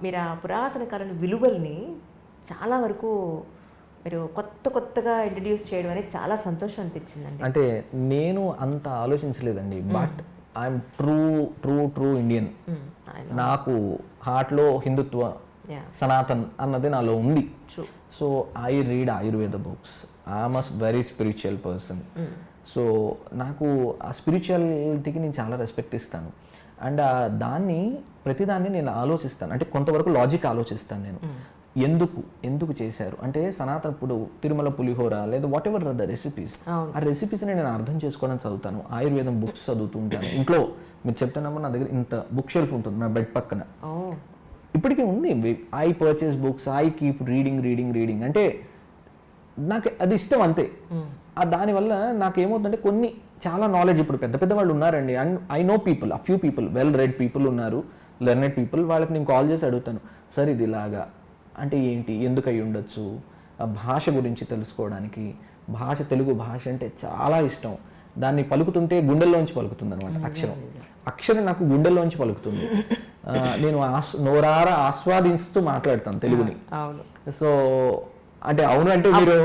మీరు ఆ పురాతన కాలం విలువల్ని చాలా వరకు మీరు కొత్తగా ఇంట్రడ్యూస్ చేయడం అనేది చాలా సంతోషం అనిపించిందండి. అంటే నేను అంత ఆలోచించలేదండి, బట్ ఐఎమ్ ట్రూ ఇండియన్. నాకు హార్ట్లో హిందుత్వ, సనాతన్ అన్నది నాలో ఉంది. So I read Ayurveda books. I'm a very spiritual person. So నాకు ఆ స్పిరిచువాలిటీకి నేను చాలా రెస్పెక్ట్ ఇస్తాను. అండ్ ప్రతిదాన్ని నేను ఆలోచిస్తాను. అంటే కొంతవరకు లాజిక్ ఆలోచిస్తాను నేను. ఎందుకు చేశారు అంటే సనాతన, ఇప్పుడు తిరుమల పులిహోర లేదా వాట్ ఎవర్ ద రెసిపీస్, ఆ రెసిపీస్ని నేను అర్థం చేసుకోవడానికి చదువుతాను. ఆయుర్వేదం బుక్స్ చదువుతూ ఉంటాను. ఇంట్లో మీరు చెప్తున్నప్పుడు నా దగ్గర ఇంత బుక్ షెల్ఫ్ ఉంటుంది నా బెడ్ పక్కన, ఇప్పటికీ ఉంది. I purchase books, I keep reading. అంటే నాకు అది ఇష్టం అంతే. దానివల్ల నాకు ఏమవుతుందంటే కొన్ని చాలా నాలెడ్జ్, ఇప్పుడు పెద్ద వాళ్ళు ఉన్నారండి, and I know people, few people, well read people ఉన్నారు, లెర్నెడ్ పీపుల్. వాళ్ళకి నేను కాల్ చేసి అడుగుతాను, సార్ ఇది ఇలాగా అంటే ఏంటి, ఎందుకు అయి ఉండొచ్చు, ఆ భాష గురించి తెలుసుకోవడానికి. తెలుగు భాష అంటే చాలా ఇష్టం. దాన్ని పలుకుతుంటే గుండెల్లోంచి పలుకుతుంది అనమాట. అక్షరం నాకు గుండెల్లోంచి పలుకుతుంది. నేను నోరారా ఆస్వాదిస్తూ మాట్లాడతాను తెలుగుని. సో అంటే అవును అంటే మీరు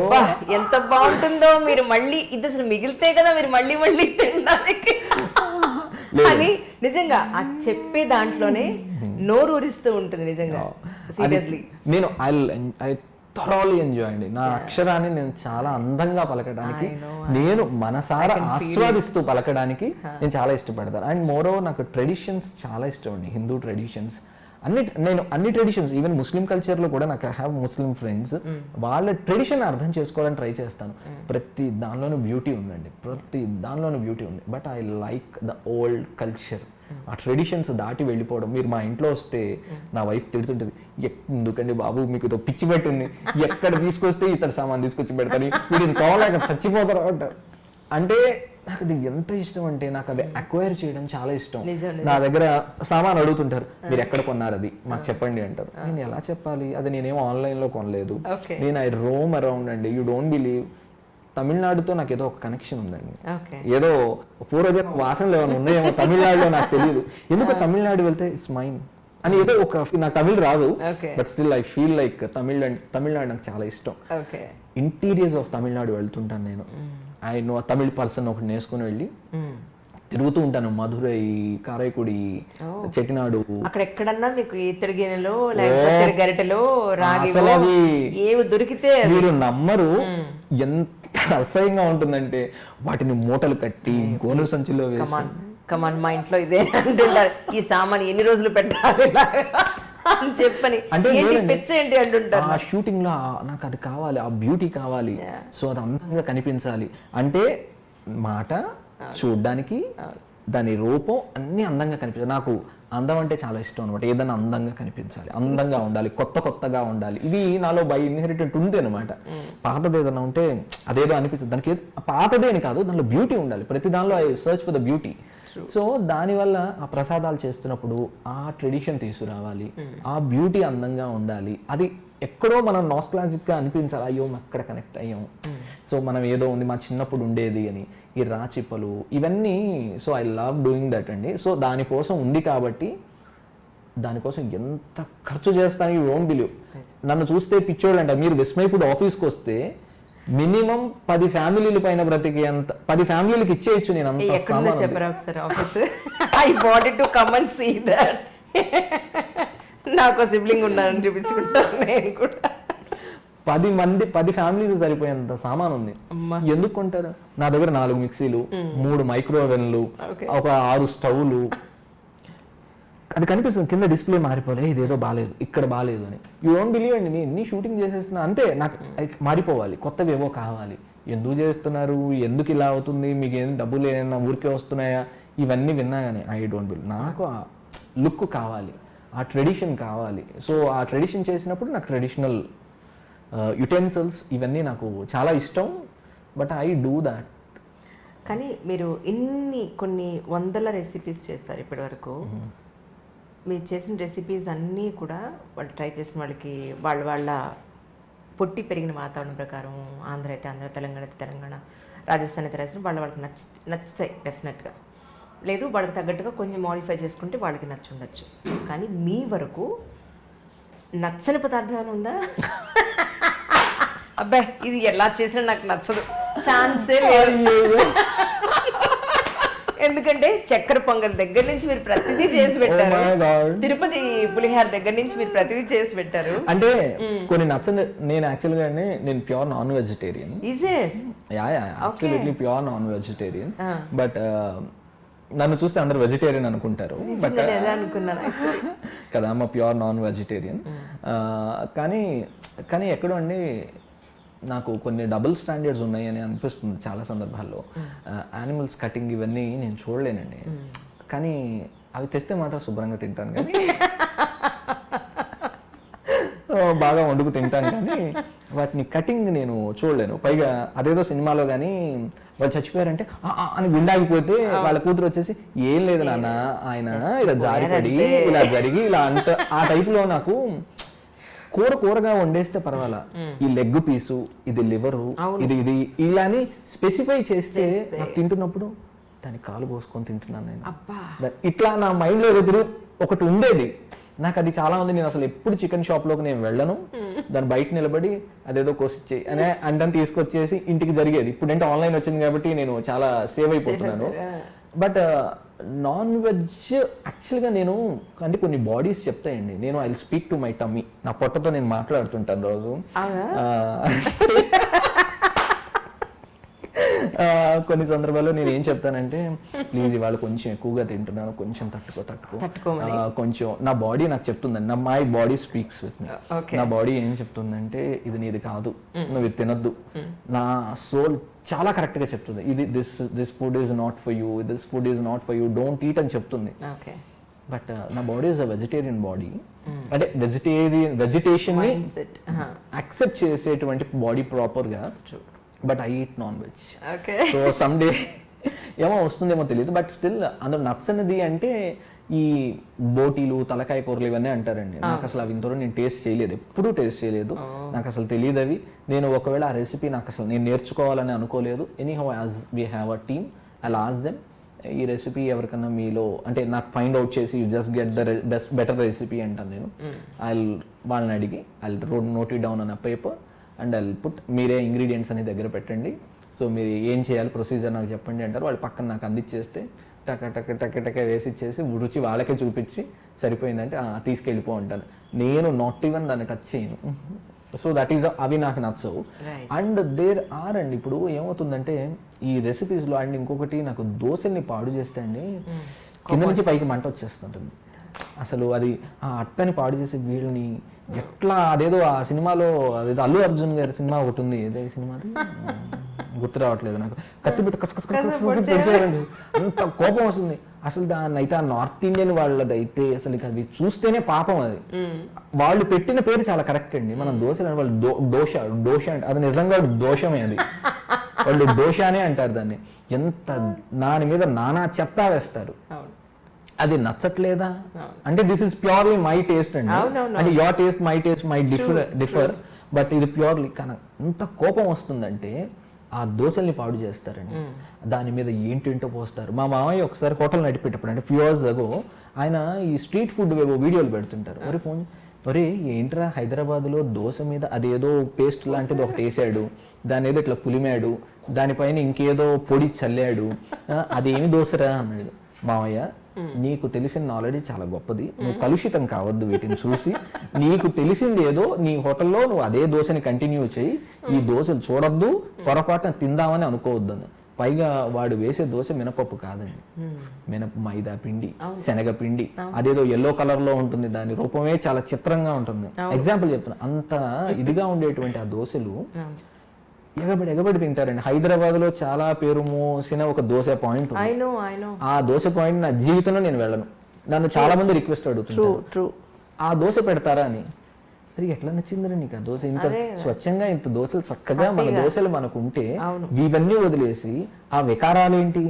ఎంత బాగుంటుందో, మీరు మళ్ళీ ఇది అసలు మిగిలితే కదా మీరు మళ్ళీ తినడానికి అని నిజంగా ఆ చెప్పే దాంట్లోనే నోరు ఊరిస్తూ ఉంటుంది నిజంగా. సీరియస్లీ నేను ఐ థరోలీ ఎంజాయ్ అండి. నా అక్షరాన్ని నేను చాలా అందంగా పలకడానికి, నేను మనసారా ఆస్వాదిస్తూ పలకడానికి నేను చాలా ఇష్టపడతాను. అండ్ మోర్ ఓవర్ నాకు ట్రెడిషన్స్ చాలా ఇష్టం అండి, హిందూ ట్రెడిషన్స్. అన్ని ట్రెడిషన్స్, ఈవెన్ ముస్లిం కల్చర్లో కూడా నాకు ఐ హ్యావ్ ముస్లిం ఫ్రెండ్స్, వాళ్ళ ట్రెడిషన్ అర్థం చేసుకోవడానికి ట్రై చేస్తాను. ప్రతి దానిలోనూ బ్యూటీ ఉందండి, but I like the old culture. ఆ ట్రెడిషన్స్ దాటి వెళ్ళిపోవడం. మీరు మా ఇంట్లో వస్తే నా వైఫ్ తిడుతుంటుంది, ఎందుకండి బాబు మీకు ఇదో పిచ్చి పెట్టింది, ఎక్కడ తీసుకొస్తే ఇతడు సామాన్ తీసుకొచ్చి పెడతారు, వీడిని తోలేక చచ్చిపోతారు అంటారు. అంటే నాకు అది ఎంత ఇష్టం అంటే, నాకు అది అక్వైర్ చేయడం చాలా ఇష్టం. నా దగ్గర సామాన్ అడుగుతుంటారు, మీరు ఎక్కడ కొన్నారు అది మాకు చెప్పండి అంటారు. నేను ఎలా చెప్పాలి, అది నేనేమో ఆన్లైన్లో కొనలేదు, నేను ఐ రోమ్ అరౌండ్ అండి. యూ డోంట్ బిలీవ్, తమిళనాడుతో నాకు ఏదో ఒక కనెక్షన్ ఉందండి. ఏదో పూర్వజన్మ వాసనలు ఏమైనా ఉన్నాయేమో తమిళనాడులో, నాకు తెలియదు ఎందుకు. తమిళనాడు వెళ్తే ఇట్స్ మైన్ అని ఏదో ఒక, నాకు తమిళ్ రాదు, but still I feel like Tamil Nadu నాకు చాలా ఇష్టం. ఇంటీరియర్స్ ఆఫ్ తమిళనాడు వెళ్తుంటాను నేను. ఐ నో తమిళ్ పర్సన్ ఒకటి నేర్చుకుని వెళ్ళి తిరుగుతూ ఉంటాను. మధురై, కారైకుడి, చెట్టినాడు, అక్కడ ఎక్కడన్నా మీకు ఇత్తడి గిన్నెలో లేకపోతే గరిటెలో రాగి ఏవి దొరికితే మీరు నమ్మరు ఎంత అసహ్యంగా ఉంటుందంటే, వాటిని మూటలు కట్టి గోనె సంచిలో వేసి, కమాన్ మా ఇంట్లో ఇదే అంటుంటారు, ఈ సామాన్ ఎన్ని రోజులు పెట్టాలి అని చెప్పని. అంటే ఏంటి అంటుంటారు. ఆ షూటింగ్ లో నాకు అది కావాలి, ఆ బ్యూటీ కావాలి, సో అది అందంగా కనిపించాలి. అంటే మాట చూడ్డానికి, దాని రూపం అన్ని అందంగా కనిపించాలి. నాకు అందం అంటే చాలా ఇష్టం అనమాట. ఏదైనా అందంగా కనిపించాలి, అందంగా ఉండాలి, కొత్తగా ఉండాలి. ఇది నాలో బై ఇన్హెరిటెడ్ ఉంది అనమాట. పాతది ఏదైనా ఉంటే అదేదో అనిపించదు, దానికి పాతదే అని కాదు, దానిలో బ్యూటీ ఉండాలి. ప్రతి దానిలో I search for the beauty. So దానివల్ల ఆ ప్రసాదాలు చేస్తున్నప్పుడు ఆ ట్రెడిషన్ తీసుకురావాలి, ఆ బ్యూటీ అందంగా ఉండాలి. అది ఎక్కడో మనం నాస్టాల్జిక్గా అనిపించాలి, అయ్యో అక్కడ కనెక్ట్ అయ్యాం, సో మనం ఏదో ఉంది మా చిన్నప్పుడు ఉండేది అని. ఈ రాచిప్పలు ఇవన్నీ, so I love doing that అండి. సో దానికోసం ఉంది కాబట్టి, దానికోసం ఎంత ఖర్చు చేస్తాను యూ డోంట్ బిలీవ్. నన్ను చూస్తే పిచ్చోళ్ళు అంట. మీరు విస్మయ్ ఫుడ్ ఆఫీస్కి వస్తే మినిమం 10 ఫ్యామిలీల పైన బ్రతికి అంత 10 ఫ్యామిలీలకు ఇచ్చేయచ్చు నేను అంత. చెప్పరా ఒకసారి office, I wanted to come and see that. నాకు సిబ్లింగ్ ఉన్నారని చూపించుకుంటాను నేను కూడా. 10 ఫ్యామిలీస్ సరిపోయేంత సామాన్ ఉంది. ఎందుకు కొంటారు? నా దగ్గర 4 మిక్సీలు, 3 మైక్రోవెన్లు, ఒక 6 స్టవ్లు. అది కనిపిస్తుంది కింద డిస్ప్లే మారిపోలే, ఇదేదో బాగాలేదు, ఇక్కడ బాగాలేదు అని. యూ డోంట్ బిలీవ్ అండి, నేను ఎన్ని షూటింగ్ చేసేస్తున్నా అంతే. నాకు మారిపోవాలి, కొత్తవి ఏవో కావాలి. ఎందుకు చేస్తున్నారు, ఎందుకు ఇలా అవుతుంది, మీకు ఏం డబ్బులు ఏమైనా ఊరికే వస్తున్నాయా, ఇవన్నీ విన్నా కానీ ఐ డోంట్ బిలీవ్. నాకు ఆ లుక్ కావాలి, ఆ ట్రెడిషన్ కావాలి. సో ఆ ట్రెడిషన్ చేసినప్పుడు నాకు ట్రెడిషనల్ యుటెన్సిల్స్ ఇవన్నీ నాకు చాలా ఇష్టం, బట్ ఐ డూ దాట్. కానీ మీరు కొన్ని వందల రెసిపీస్ చేస్తారు ఇప్పటి వరకు. మీరు చేసిన రెసిపీస్ అన్నీ కూడా వాళ్ళు ట్రై చేసిన వాళ్ళకి వాళ్ళ పొట్టి పెరిగిన వాతావరణం ప్రకారం, ఆంధ్ర అయితే ఆంధ్ర, తెలంగాణ అయితే తెలంగాణ, రాజస్థాన్ అయితే రాజస్థాన్, వాళ్ళకి నచ్చుతాయి డెఫినెట్గా. లేదు వాళ్ళకి తగ్గట్టుగా కొంచెం మోడిఫై చేసుకుంటే వాళ్ళకి నచ్చుండొచ్చు. కానీ మీ వరకు నచ్చని పదార్థం ఏమైనా ఉందా? అబ్బాయి ఇది ఎలా చేసినా నాకు నచ్చదు, ఛాన్సే లేదు. ఎందుకంటే చక్కెర పొంగల్ దగ్గర నుంచి మీరు ప్రతిదీ చేసి పెట్టారు, తిరుపతి పులిహార దగ్గర నుంచి మీరు ప్రతిదీ చేసి పెట్టారు. అంటే కొన్ని నచ్చని, నేను యాక్చువల్గా నేను pure non vegetarian. Is it? Absolutely pure non vegetarian. But నన్ను చూస్తే అందరు వెజిటేరియన్ అనుకుంటారు, బట్ కదా మా ప్యూర్ నాన్ వెజిటేరియన్. కానీ ఎక్కడో అండి నాకు కొన్ని డబుల్ స్టాండర్డ్స్ ఉన్నాయి అని అనిపిస్తుంది చాలా సందర్భాల్లో. యానిమల్స్ కటింగ్ ఇవన్నీ నేను చూడలేనండి, కానీ అవి తెస్తే మాత్రం శుభ్రంగా తింటాను, కానీ బాగా వండుకు తింటాను, కానీ వాటిని కటింగ్ నేను చూడలేను. పైగా అదేదో సినిమాలో కానీ వాళ్ళు చచ్చిపోయారంటే అని గుండాగిపోతే వాళ్ళ కూతురు వచ్చేసి ఏం లేదు నాన్న ఆయన ఇలా జారిపడి ఇలా జరిగి ఇలా అంట, ఆ టైప్లో నాకు కూరగా వండేస్తే పర్వాలా, ఈ లెగ్ పీసు, ఇది లివరు, ఇది ఇలాని స్పెసిఫై చేస్తే నాకు తింటున్నప్పుడు దాని కాలు పోసుకొని తింటున్నాను నేను. ఇట్లా నా మైండ్లో ఎదురు ఒకటి ఉండేది నాకు, అది చాలా ఉంది. నేను అసలు ఎప్పుడు చికెన్ షాప్లోకి నేను వెళ్ళను, దాన్ని బయట నిలబడి అదేదో కోసిచ్చేయి అనే అంటని తీసుకొచ్చేసి ఇంటికి జరిగేది. ఇప్పుడు అంటే ఆన్లైన్ వచ్చింది కాబట్టి నేను చాలా సేవ్ అయిపోతున్నాను. బట్ నాన్ వెజ్ యాక్చువల్గా నేను అంటే కొన్ని బాడీస్ చెప్తాయండి, నేను I speak to my tummy, నా పొట్టతో నేను మాట్లాడుతుంటాను రోజు. కొన్ని సందర్భాల్లో నేను ఏం చెప్తానంటే, ప్లీజ్ ఇవాళ కొంచెం ఎక్కువగా తింటున్నాను, కొంచెం తట్టుకో, కొంచెం నా బాడీ నాకు చెప్తుందండి, నా my body speaks with me. నా బాడీ ఏం చెప్తుందంటే ఇది నీది కాదు, నువ్వు ఇది తినద్దు. నా సోల్ చాలా కరెక్ట్ గా చెప్తుంది, ఇది this food is not for you, this food is not for you, don't eat అని చెప్తుంది. బట్ నా body is a vegetarian body, అంటే వెజిటేషన్ ని యాక్సెప్ట్ చేసేటువంటి బాడీ ప్రాపర్ గా. But I eat non veg. So some day ఏమో వస్తుందేమో తెలియదు, బట్ స్టిల్ అందులో నచ్చనిది అంటే ఈ బోటీలు, తలకాయ కూరలు ఇవన్నీ అంటారండి. నాకు అసలు అవి ఇంతవరకు నేను టేస్ట్ చేయలేదు, ఎప్పుడూ టేస్ట్ చేయలేదు, నాకు అసలు తెలియదు అవి. నేను ఒకవేళ ఆ రెసిపీ నాకు అసలు నేను నేర్చుకోవాలని అనుకోలేదు. Anyhow as we have a team, I ask them ఈ రెసిపీ ఎవరికన్నా మీలో అంటే నాకు ఫైండ్ అవుట్ చేసి you just get the better recipe అంటాను నేను. వాళ్ళని అడిగి note it down an a paper and I'll put, మీరే ఇంగ్రీడియంట్స్ అని దగ్గర పెట్టండి, సో మీరు ఏం చేయాలి ప్రొసీజర్ నాకు చెప్పండి అంటారు. వాళ్ళు పక్కన నాకు అందించేస్తే టక వేసి ఇచ్చేసి రుచి వాళ్ళకే చూపించి సరిపోయిందంటే తీసుకెళ్ళిపో అంటాను. నేను నాట్ ఈవెన్ దాన్ని టచ్ చేయను. సో దట్ ఈస్ అవి నాకు నచ్చవు. అండ్ దేర్ ఆర్ అండి ఇప్పుడు ఏమవుతుందంటే ఈ రెసిపీస్లో అండ్ ఇంకొకటి నాకు దోశల్ని పాడు చేస్తే అండి కింద నుంచి పైకి మంట వచ్చేస్తుంటుంది. అసలు అది ఆ అట్టని పాడు చేసే వీళ్ళని ఎట్లా, అదేదో ఆ సినిమాలో అదేదో అల్లు అర్జున్ గారి సినిమా ఒకటి ఉంది, ఏదే సినిమాది గుర్తు రావట్లేదు నాకు, కత్తి పెట్టి అంత కోపం వస్తుంది అసలు. దాన్ని అయితే ఆ నార్త్ ఇండియన్ వాళ్ళది అయితే అసలు అది చూస్తేనే పాపం. అది వాళ్ళు పెట్టిన పేరు చాలా కరెక్ట్ అండి. మనం దోశ వాళ్ళు దోశ అంటే అది నిజంగా దోషమే, అది వాళ్ళు దోషానే అంటారు దాన్ని. ఎంత దాని మీద నానా చెత్త వేస్తారు. అది నచ్చట్లేదా అంటే this is purely my taste అండి, అంటే your taste my taste my differ, but ఇది ప్యూర్లీ. కానీ ఎంత కోపం వస్తుందంటే ఆ దోశల్ని పాడు చేస్తారండి, దాని మీద ఏంటేంటో పోస్తారు. మా మామయ్య ఒకసారి హోటల్ నడిపేటప్పుడు అంటే ఫ్యూ ఇయర్స్ అగో ఆయన ఈ స్ట్రీట్ ఫుడ్ వీడియోలు పెడుతుంటారు. మరి ఫోన్ ఒరే ఏంట్రా హైదరాబాద్లో దోశ మీద అదేదో పేస్ట్ లాంటిది ఒకటి వేసాడు, దాని ఏదో ఇట్లా పులిమాడు, దానిపైన ఇంకేదో పొడి చల్లాడు, అదేమి దోశరా అన్నాడు. మామయ్య నీకు తెలిసిన నాలెడ్జ్ చాలా గొప్పది, నువ్వు కలుషితం కావద్దు వీటిని చూసి, నీకు తెలిసింది ఏదో నీ హోటల్లో నువ్వు అదే దోశని కంటిన్యూ చేయి, ఈ దోశలు చూడొద్దు, పొరపాటున తిందామని అనుకోవద్దు. పైగా వాడు వేసే దోశ మినపప్పు కాదండి, మైదా పిండి, శనగ పిండి, అదేదో ఎల్లో కలర్ లో ఉంటుంది, దాని రూపమే చాలా చిత్రంగా ఉంటుంది. ఎగ్జాంపుల్ చెప్తున్నా, అంత ఇదిగా ఉండేటువంటి ఆ దోశలు ఎగబడి తింటారండి. హైదరాబాద్ లో చాలా పేరు మోసిన ఒక దోశ పాయింట్, ఆ దోశ పాయింట్ నా జీవితంలో నేను వెళ్ళను. నన్ను చాలా మంది రిక్వెస్ట్ అడుగుతుంటారు ఆ దోశ పెడతారా అని. మరి ఎట్లా నచ్చిందని నీకు ఆ దోశ? ఇంత స్వచ్ఛంగా ఇంత దోశలు చక్కగా మన దోశలు మనకు ఉంటే ఇవన్నీ వదిలేసి ఆ వికారాలేంటి?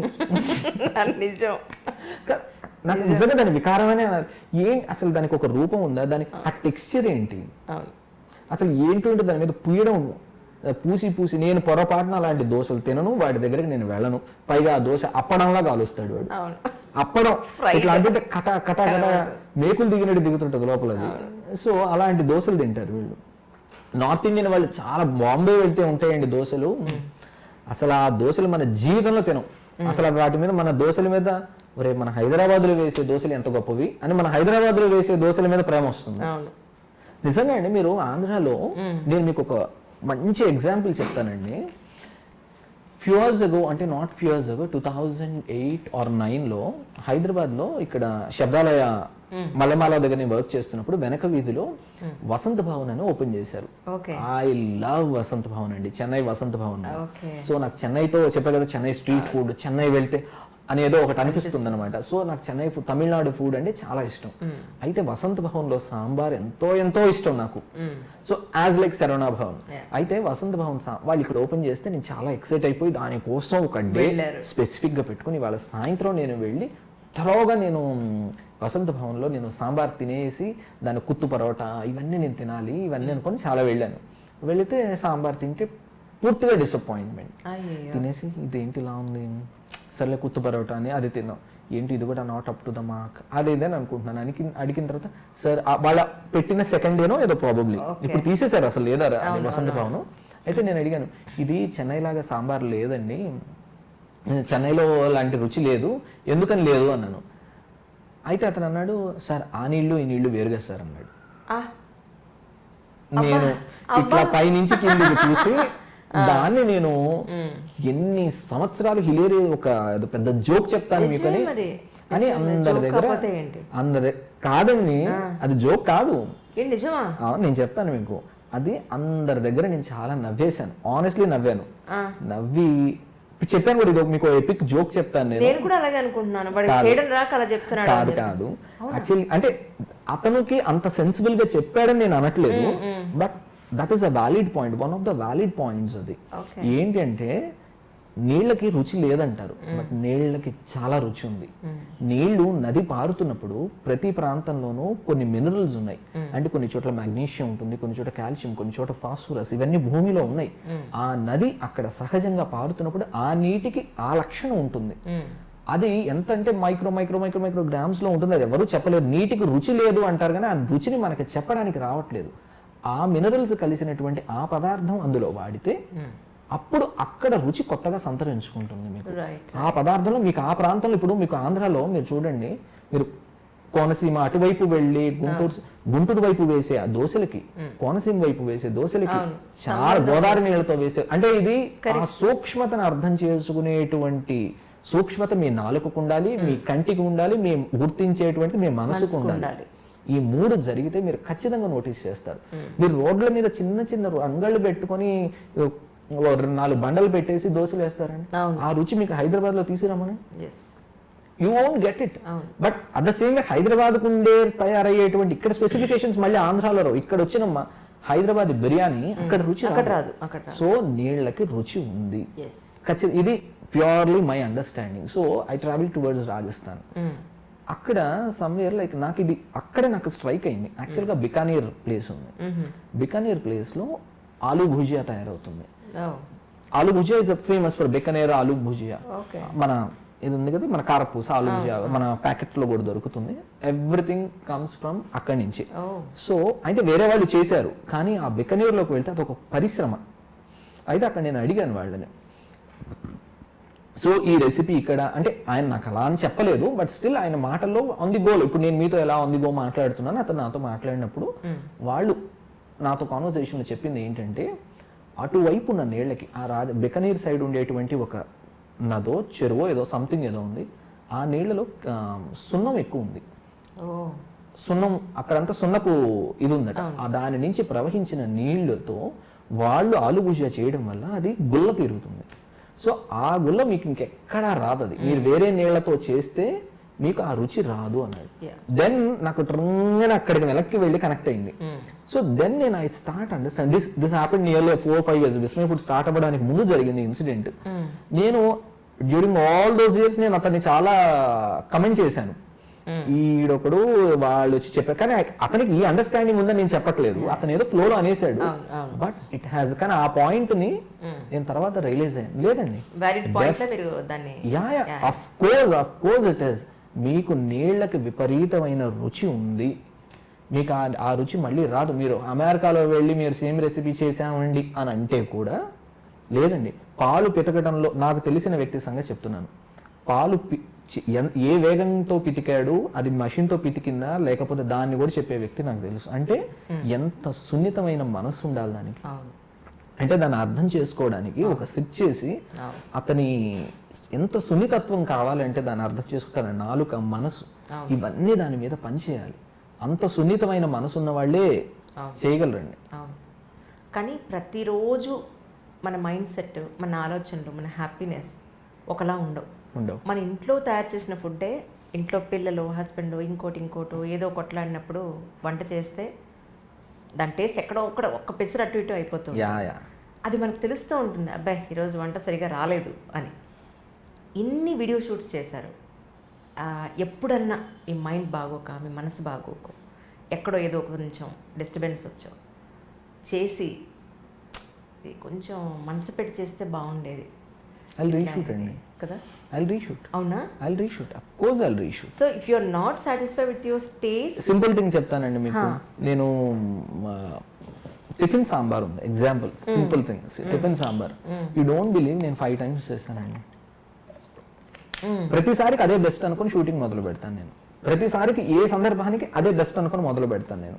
నాకు నిజంగా దాని వికారమనే అసలు దానికి ఒక రూపం ఉందా? దానికి ఆ టెక్స్చర్ ఏంటి? అసలు ఏంటి ఉంటే దాని మీద పూసి నేను పొరపాటున అలాంటి దోశలు తినను, వాడి దగ్గరికి నేను వెళ్ళను. పైగా ఆ దోశ అప్పడంలా కాలుస్తాడు వాడు. అప్పడం ఇట్లా అంటుంటే కట కట కట మేకులు దిగినట్టు దిగుతుంటుంది లోపలది. సో అలాంటి దోశలు తింటారు వీళ్ళు. నార్త్ ఇండియన్ వాళ్ళు చాలా, బాంబే వెళ్తే ఉంటాయండి దోశలు, అసలు ఆ దోశలు మన జీవితంలో తినం. అసలు వాటి మీద, మన దోశల మీద ఒరే మన హైదరాబాద్లో వేసే దోశలు ఎంత గొప్పవి అని మన హైదరాబాద్లో వేసే దోశల మీద ప్రేమ వస్తుంది. నిజంగా అండి. మీరు ఆంధ్రాలో, నేను మీకు ఒక మంచి ఎగ్జాంపుల్ చెప్తానండి. ఫ్యూ ఇయర్స్ అగో, అంటే not few years ago, 2008 or 2009లో హైదరాబాద్లో ఇక్కడ శబ్దాలయ మల్లెమాల దగ్గర నేను వర్క్ చేస్తున్నప్పుడు వెనక వీధిలో వసంత భవన్ అని ఓపెన్ చేశారు. ఐ లవ్ వసంత భవన్ అండి, చెన్నై వసంత భవన్. సో నాకు చెన్నైతో చెప్పా కదా, చెన్నై స్ట్రీట్ ఫుడ్, చెన్నై వెళ్తే అనేదో ఒకటి అనిపిస్తుంది అనమాట. సో నాకు చెన్నై ఫుడ్, తమిళనాడు ఫుడ్ అంటే చాలా ఇష్టం. అయితే వసంత భవన్ లో సాంబార్ ఎంతో ఎంతో ఇష్టం నాకు. So as like Saravana Bhavan. అయితే వసంత భవన్ వాళ్ళు ఇక్కడ ఓపెన్ చేస్తే నేను చాలా ఎక్సైట్ అయిపోయి దానికోసం ఒక డే స్పెసిఫిక్ గా పెట్టుకుని వాళ్ళ సాయంత్రం నేను వెళ్ళి త్వరగా నేను వసంత భవన్లో నేను సాంబార్ తినేసి దాని కుత్తు పరోటా ఇవన్నీ నేను తినాలి ఇవన్నీ అనుకొని చాలా వెళ్ళాను. వెళితే సాంబార్ తింటే పూర్తిగా డిసప్పాయింట్మెంట్. తినేసి ఇదేంటి ఇలా ఉంది, సర్లే కుత్తు పరోటా అని అది తిన్నాం, ఏంటి ఇది కూడా not up to the mark, అదేదని అనుకుంటున్నాను. అడిగిన తర్వాత సార్ వాళ్ళ పెట్టిన సెకండ్ డేనో ఏదో ప్రాబబ్లీ ఇప్పుడు తీసేశారు, అసలు లేదా అది వసంత భవన్. అయితే నేను అడిగాను, ఇది చెన్నై లాగా సాంబార్ లేదండి, చెన్నైలో లాంటి రుచి లేదు, ఎందుకని లేదు అన్నాను. అయితే అతను అన్నాడు, సార్ ఆ నీళ్లు ఈ నీళ్లు వేరుగా సార్ అన్నాడు. నేను ఇట్లా పైనుంచి కిందికి చూసి దాన్ని నేను ఎన్ని సంవత్సరాలు హిలేరి ఒక పెద్ద జోక్ చెప్తాను మీకు అని అందరి దగ్గర కాదండి, అది జోక్ కాదు, నేను చెప్తాను మీకు. అది అందరి దగ్గర నేను చాలా నవ్వేశాను, ఆనెస్ట్లీ నవ్వాను. నవ్వి చెప్పాను కూడా, ఇది మీకు ఎపిక్ జోక్ చెప్తాను నేను కూడా అలాగే అనుకుంటున్నాను. కాదు కాదు యాక్చువల్లీ, అంటే అతనికి అంత సెన్సిబుల్ గా చెప్పాడని నేను అనట్లేదు, but that is a valid point, one of the valid points. అది ఏంటి అంటే, నీళ్ళకి రుచి లేదంటారు, బట్ నీళ్ళకి చాలా రుచి ఉంది. నీళ్లు నది పారుతున్నప్పుడు ప్రతి ప్రాంతంలోనూ కొన్ని మినరల్స్ ఉన్నాయి. అంటే కొన్ని చోట్ల మాగ్నీషియం ఉంటుంది, కొన్ని చోట్ల కాల్షియం, కొన్ని చోట్ల ఫాస్ఫరస్, ఇవన్నీ భూమిలో ఉన్నాయి. ఆ నది అక్కడ సహజంగా పారుతున్నప్పుడు ఆ నీటికి ఆ లక్షణం ఉంటుంది. అది ఎంత అంటే micro micro micro micro grams లో ఉంటుంది. అది ఎవరు చెప్పలేరు. నీటికి రుచి లేదు అంటారు, కానీ ఆ రుచిని మనకి చెప్పడానికి రావట్లేదు. ఆ మినరల్స్ కలిసినటువంటి ఆ పదార్థం అందులో వాడితే అప్పుడు అక్కడ రుచి కొత్తగా సంతరించుకుంటుంది మీకు. ఆ పదార్థంలో మీకు ఆ ప్రాంతంలో, ఇప్పుడు మీకు ఆంధ్రాలో మీరు చూడండి, మీరు కోనసీమ అటువైపు వెళ్ళి గుంటూరు వైపు వేసే ఆ దోశలకి, కోనసీమ వైపు వేసే దోశలకి చాలా గోదావరి నీళ్ళతో వేసే, అంటే ఇది ఆ సూక్ష్మతను అర్థం చేసుకునేటువంటి సూక్ష్మత మీ నాలుకకు ఉండాలి, మీ కంటికి ఉండాలి, మీ గుర్తించేటువంటి మీ మనసుకు ఉండాలి. ఈ మూడు జరిగితే మీరు ఖచ్చితంగా నోటీస్ చేస్తారు. మీరు రోడ్ల మీద చిన్న చిన్న అంగళ్ళు పెట్టుకొని 4 బండలు పెట్టేసి దోశలు వేస్తారండి, ఆ రుచి మీకు హైదరాబాద్ లో తీసుకురామని you won't get it. But at the same way Hyderabad కు ఉండే తయారయ్యేటువంటి ఇక్కడ స్పెసిఫికేషన్స్ మళ్ళీ ఆంధ్రాలో, ఇక్కడ వచ్చిన హైదరాబాద్ బిర్యానీ అక్కడ రుచి రాదు. సో నీళ్ళకి రుచి ఉంది ఖచ్చితంగా. ఇది purely my understanding. So I travel towards Rajasthan. అక్కడ సమ్వేర్ లైక్ నాకు ఇది అక్కడే నాకు స్ట్రైక్ అయింది. యాక్చువల్గా బికానీర్ ప్లేస్ ఉంది. బికానీర్ ప్లేస్ లో ఆలూ భుజియా తయారవుతుంది. Aloo bhujia is famous for Bikaner aloo bhujia. మన ఇది ఉంది కదా, మన కారపూస ఆలూ భుజియా మన ప్యాకెట్ లో కూడా దొరుకుతుంది. ఎవ్రీథింగ్ కమ్స్ ఫ్రమ్ అక్కడి నుంచి. సో అయితే వేరే వాళ్ళు చేశారు, కానీ ఆ బికానీర్ లోకి వెళ్తే అదొక పరిశ్రమ. అయితే అక్కడ నేను అడిగాను వాళ్ళని, సో ఈ రెసిపీ ఇక్కడ అంటే ఆయన నాకు అలా అని చెప్పలేదు, బట్ స్టిల్ ఆయన మాటల్లో ఆన్ ది గోల్, ఇప్పుడు నేను మీతో ఎలా ఆన్ ది గో మాట్లాడుతున్నాను, అతను నాతో మాట్లాడినప్పుడు వాళ్ళు నాతో కాన్వర్సేషన్లో చెప్పింది ఏంటంటే, అటువైపు ఉన్న నీళ్ళకి ఆ బికనీర్ సైడ్ ఉండేటువంటి ఒక నదో చెరువో ఏదో సంథింగ్ ఏదో ఉంది, ఆ నీళ్లలో సున్నం ఎక్కువ ఉంది. సున్నం అక్కడంతా సున్నపు ఇది ఉందట. దాని నుంచి ప్రవహించిన నీళ్లతో వాళ్ళు ఆలు భుజియా చేయడం వల్ల అది గుల్ల తీరుగుతుంది. సో ఆ గుల్ల మీకు ఇంకెక్కడా రాదు, అది మీరు వేరే నీళ్లతో చేస్తే మీకు ఆ రుచి రాదు అన్నాడు. దెన్ నాకు ట్రంగా అక్కడికి వెనక్కి వెళ్ళి కనెక్ట్ అయింది. సో దెన్ నేను I start understand this happened nearly 4-5 years. Vismaya food start అవ్వడానికి ముందు జరిగింది ఇన్సిడెంట్. నేను డ్యూరింగ్ ఆల్ దోస్ ఇయర్స్ నేను అతన్ని చాలా కమెంట్ చేశాను, ఈడొకడు వాళ్ళు వచ్చి చెప్పారు, కానీ అతనికి ఈ అండర్స్టాండింగ్ ఉందని నేను చెప్పట్లేదు, అతను ఏదో ఫ్లోలో అనేసాడు, బట్ ఇట్ హ్యాస్. కానీ ఆ పాయింట్ ని నేను తర్వాత రియలైజ్ అయ్యాను, లేదండి, ఆఫ్ కోర్స్ ఇట్ ఇస్. మీకు నీళ్ళకి విపరీతమైన రుచి ఉంది, మీకు ఆ రుచి మళ్ళీ రాదు. మీరు అమెరికాలో వెళ్ళి మీరు సేమ్ రెసిపీ చేసామండి అని అంటే కూడా లేదండి. పాలు పితకడంలో నాకు తెలిసిన వ్యక్తి సంగతి చెప్తున్నాను. పాలు ఏ వేగంతో పితికాడు, అది మషిన్తో పితికిందా లేకపోతే దాన్ని కూడా చెప్పే వ్యక్తి నాకు తెలుసు. అంటే ఎంత సున్నితమైన మనసు ఉండాలి దానికి, అంటే దాన్ని అర్థం చేసుకోవడానికి ఒక సిట్ చేసి అతని ఎంత సున్నితత్వం కావాలంటే దాన్ని అర్థం చేసుకోవాలి. నాలుక, మనసు, ఇవన్నీ దాని మీద పనిచేయాలి. అంత సున్నితమైన మనసు ఉన్న వాళ్ళే చేయగలరండి. కానీ ప్రతిరోజు మన మైండ్ సెట్, మన ఆలోచనలు, మన హ్యాపీనెస్ ఒకలా ఉండవు. మన ఇంట్లో తయారు చేసిన ఫుడ్డే ఇంట్లో పిల్లలు, హస్బెండ్ ఇంకోటో ఏదో కొట్లాడినప్పుడు వంట చేస్తే దాని టేస్ట్ ఎక్కడో ఒక్క పెసరు అటు ఇటు అయిపోతుంది. అది మనకు తెలుస్తూ ఉంటుంది, అబ్బాయి ఈరోజు వంట సరిగా రాలేదు అని. ఇన్ని వీడియో షూట్స్ చేశారు. ఎప్పుడన్నా మీ మైండ్ బాగోక, మీ మనసు బాగోక, ఎక్కడో ఏదో కొంచెం డిస్టర్బెన్స్ వచ్చో చేసి కొంచెం మనసు పెట్టి చేస్తే బాగుండేది కదా. అవునా? So if you are not satisfied with your taste, simple thing చెప్తానండి మీకు. నేను టిఫిన్ సాంబార్ ఉంది example, simple thing. Tiffin sambar you don't believe నేను 5 times చేస్తానండి. ప్రతిసారికి అదే బెస్ట్ అనుకుని షూటింగ్ మొదలు పెడతాను నేను. ప్రతిసారికి ఏ సందర్భానికి అదే బెస్ట్ అనుకుని మొదలు పెడతాను నేను.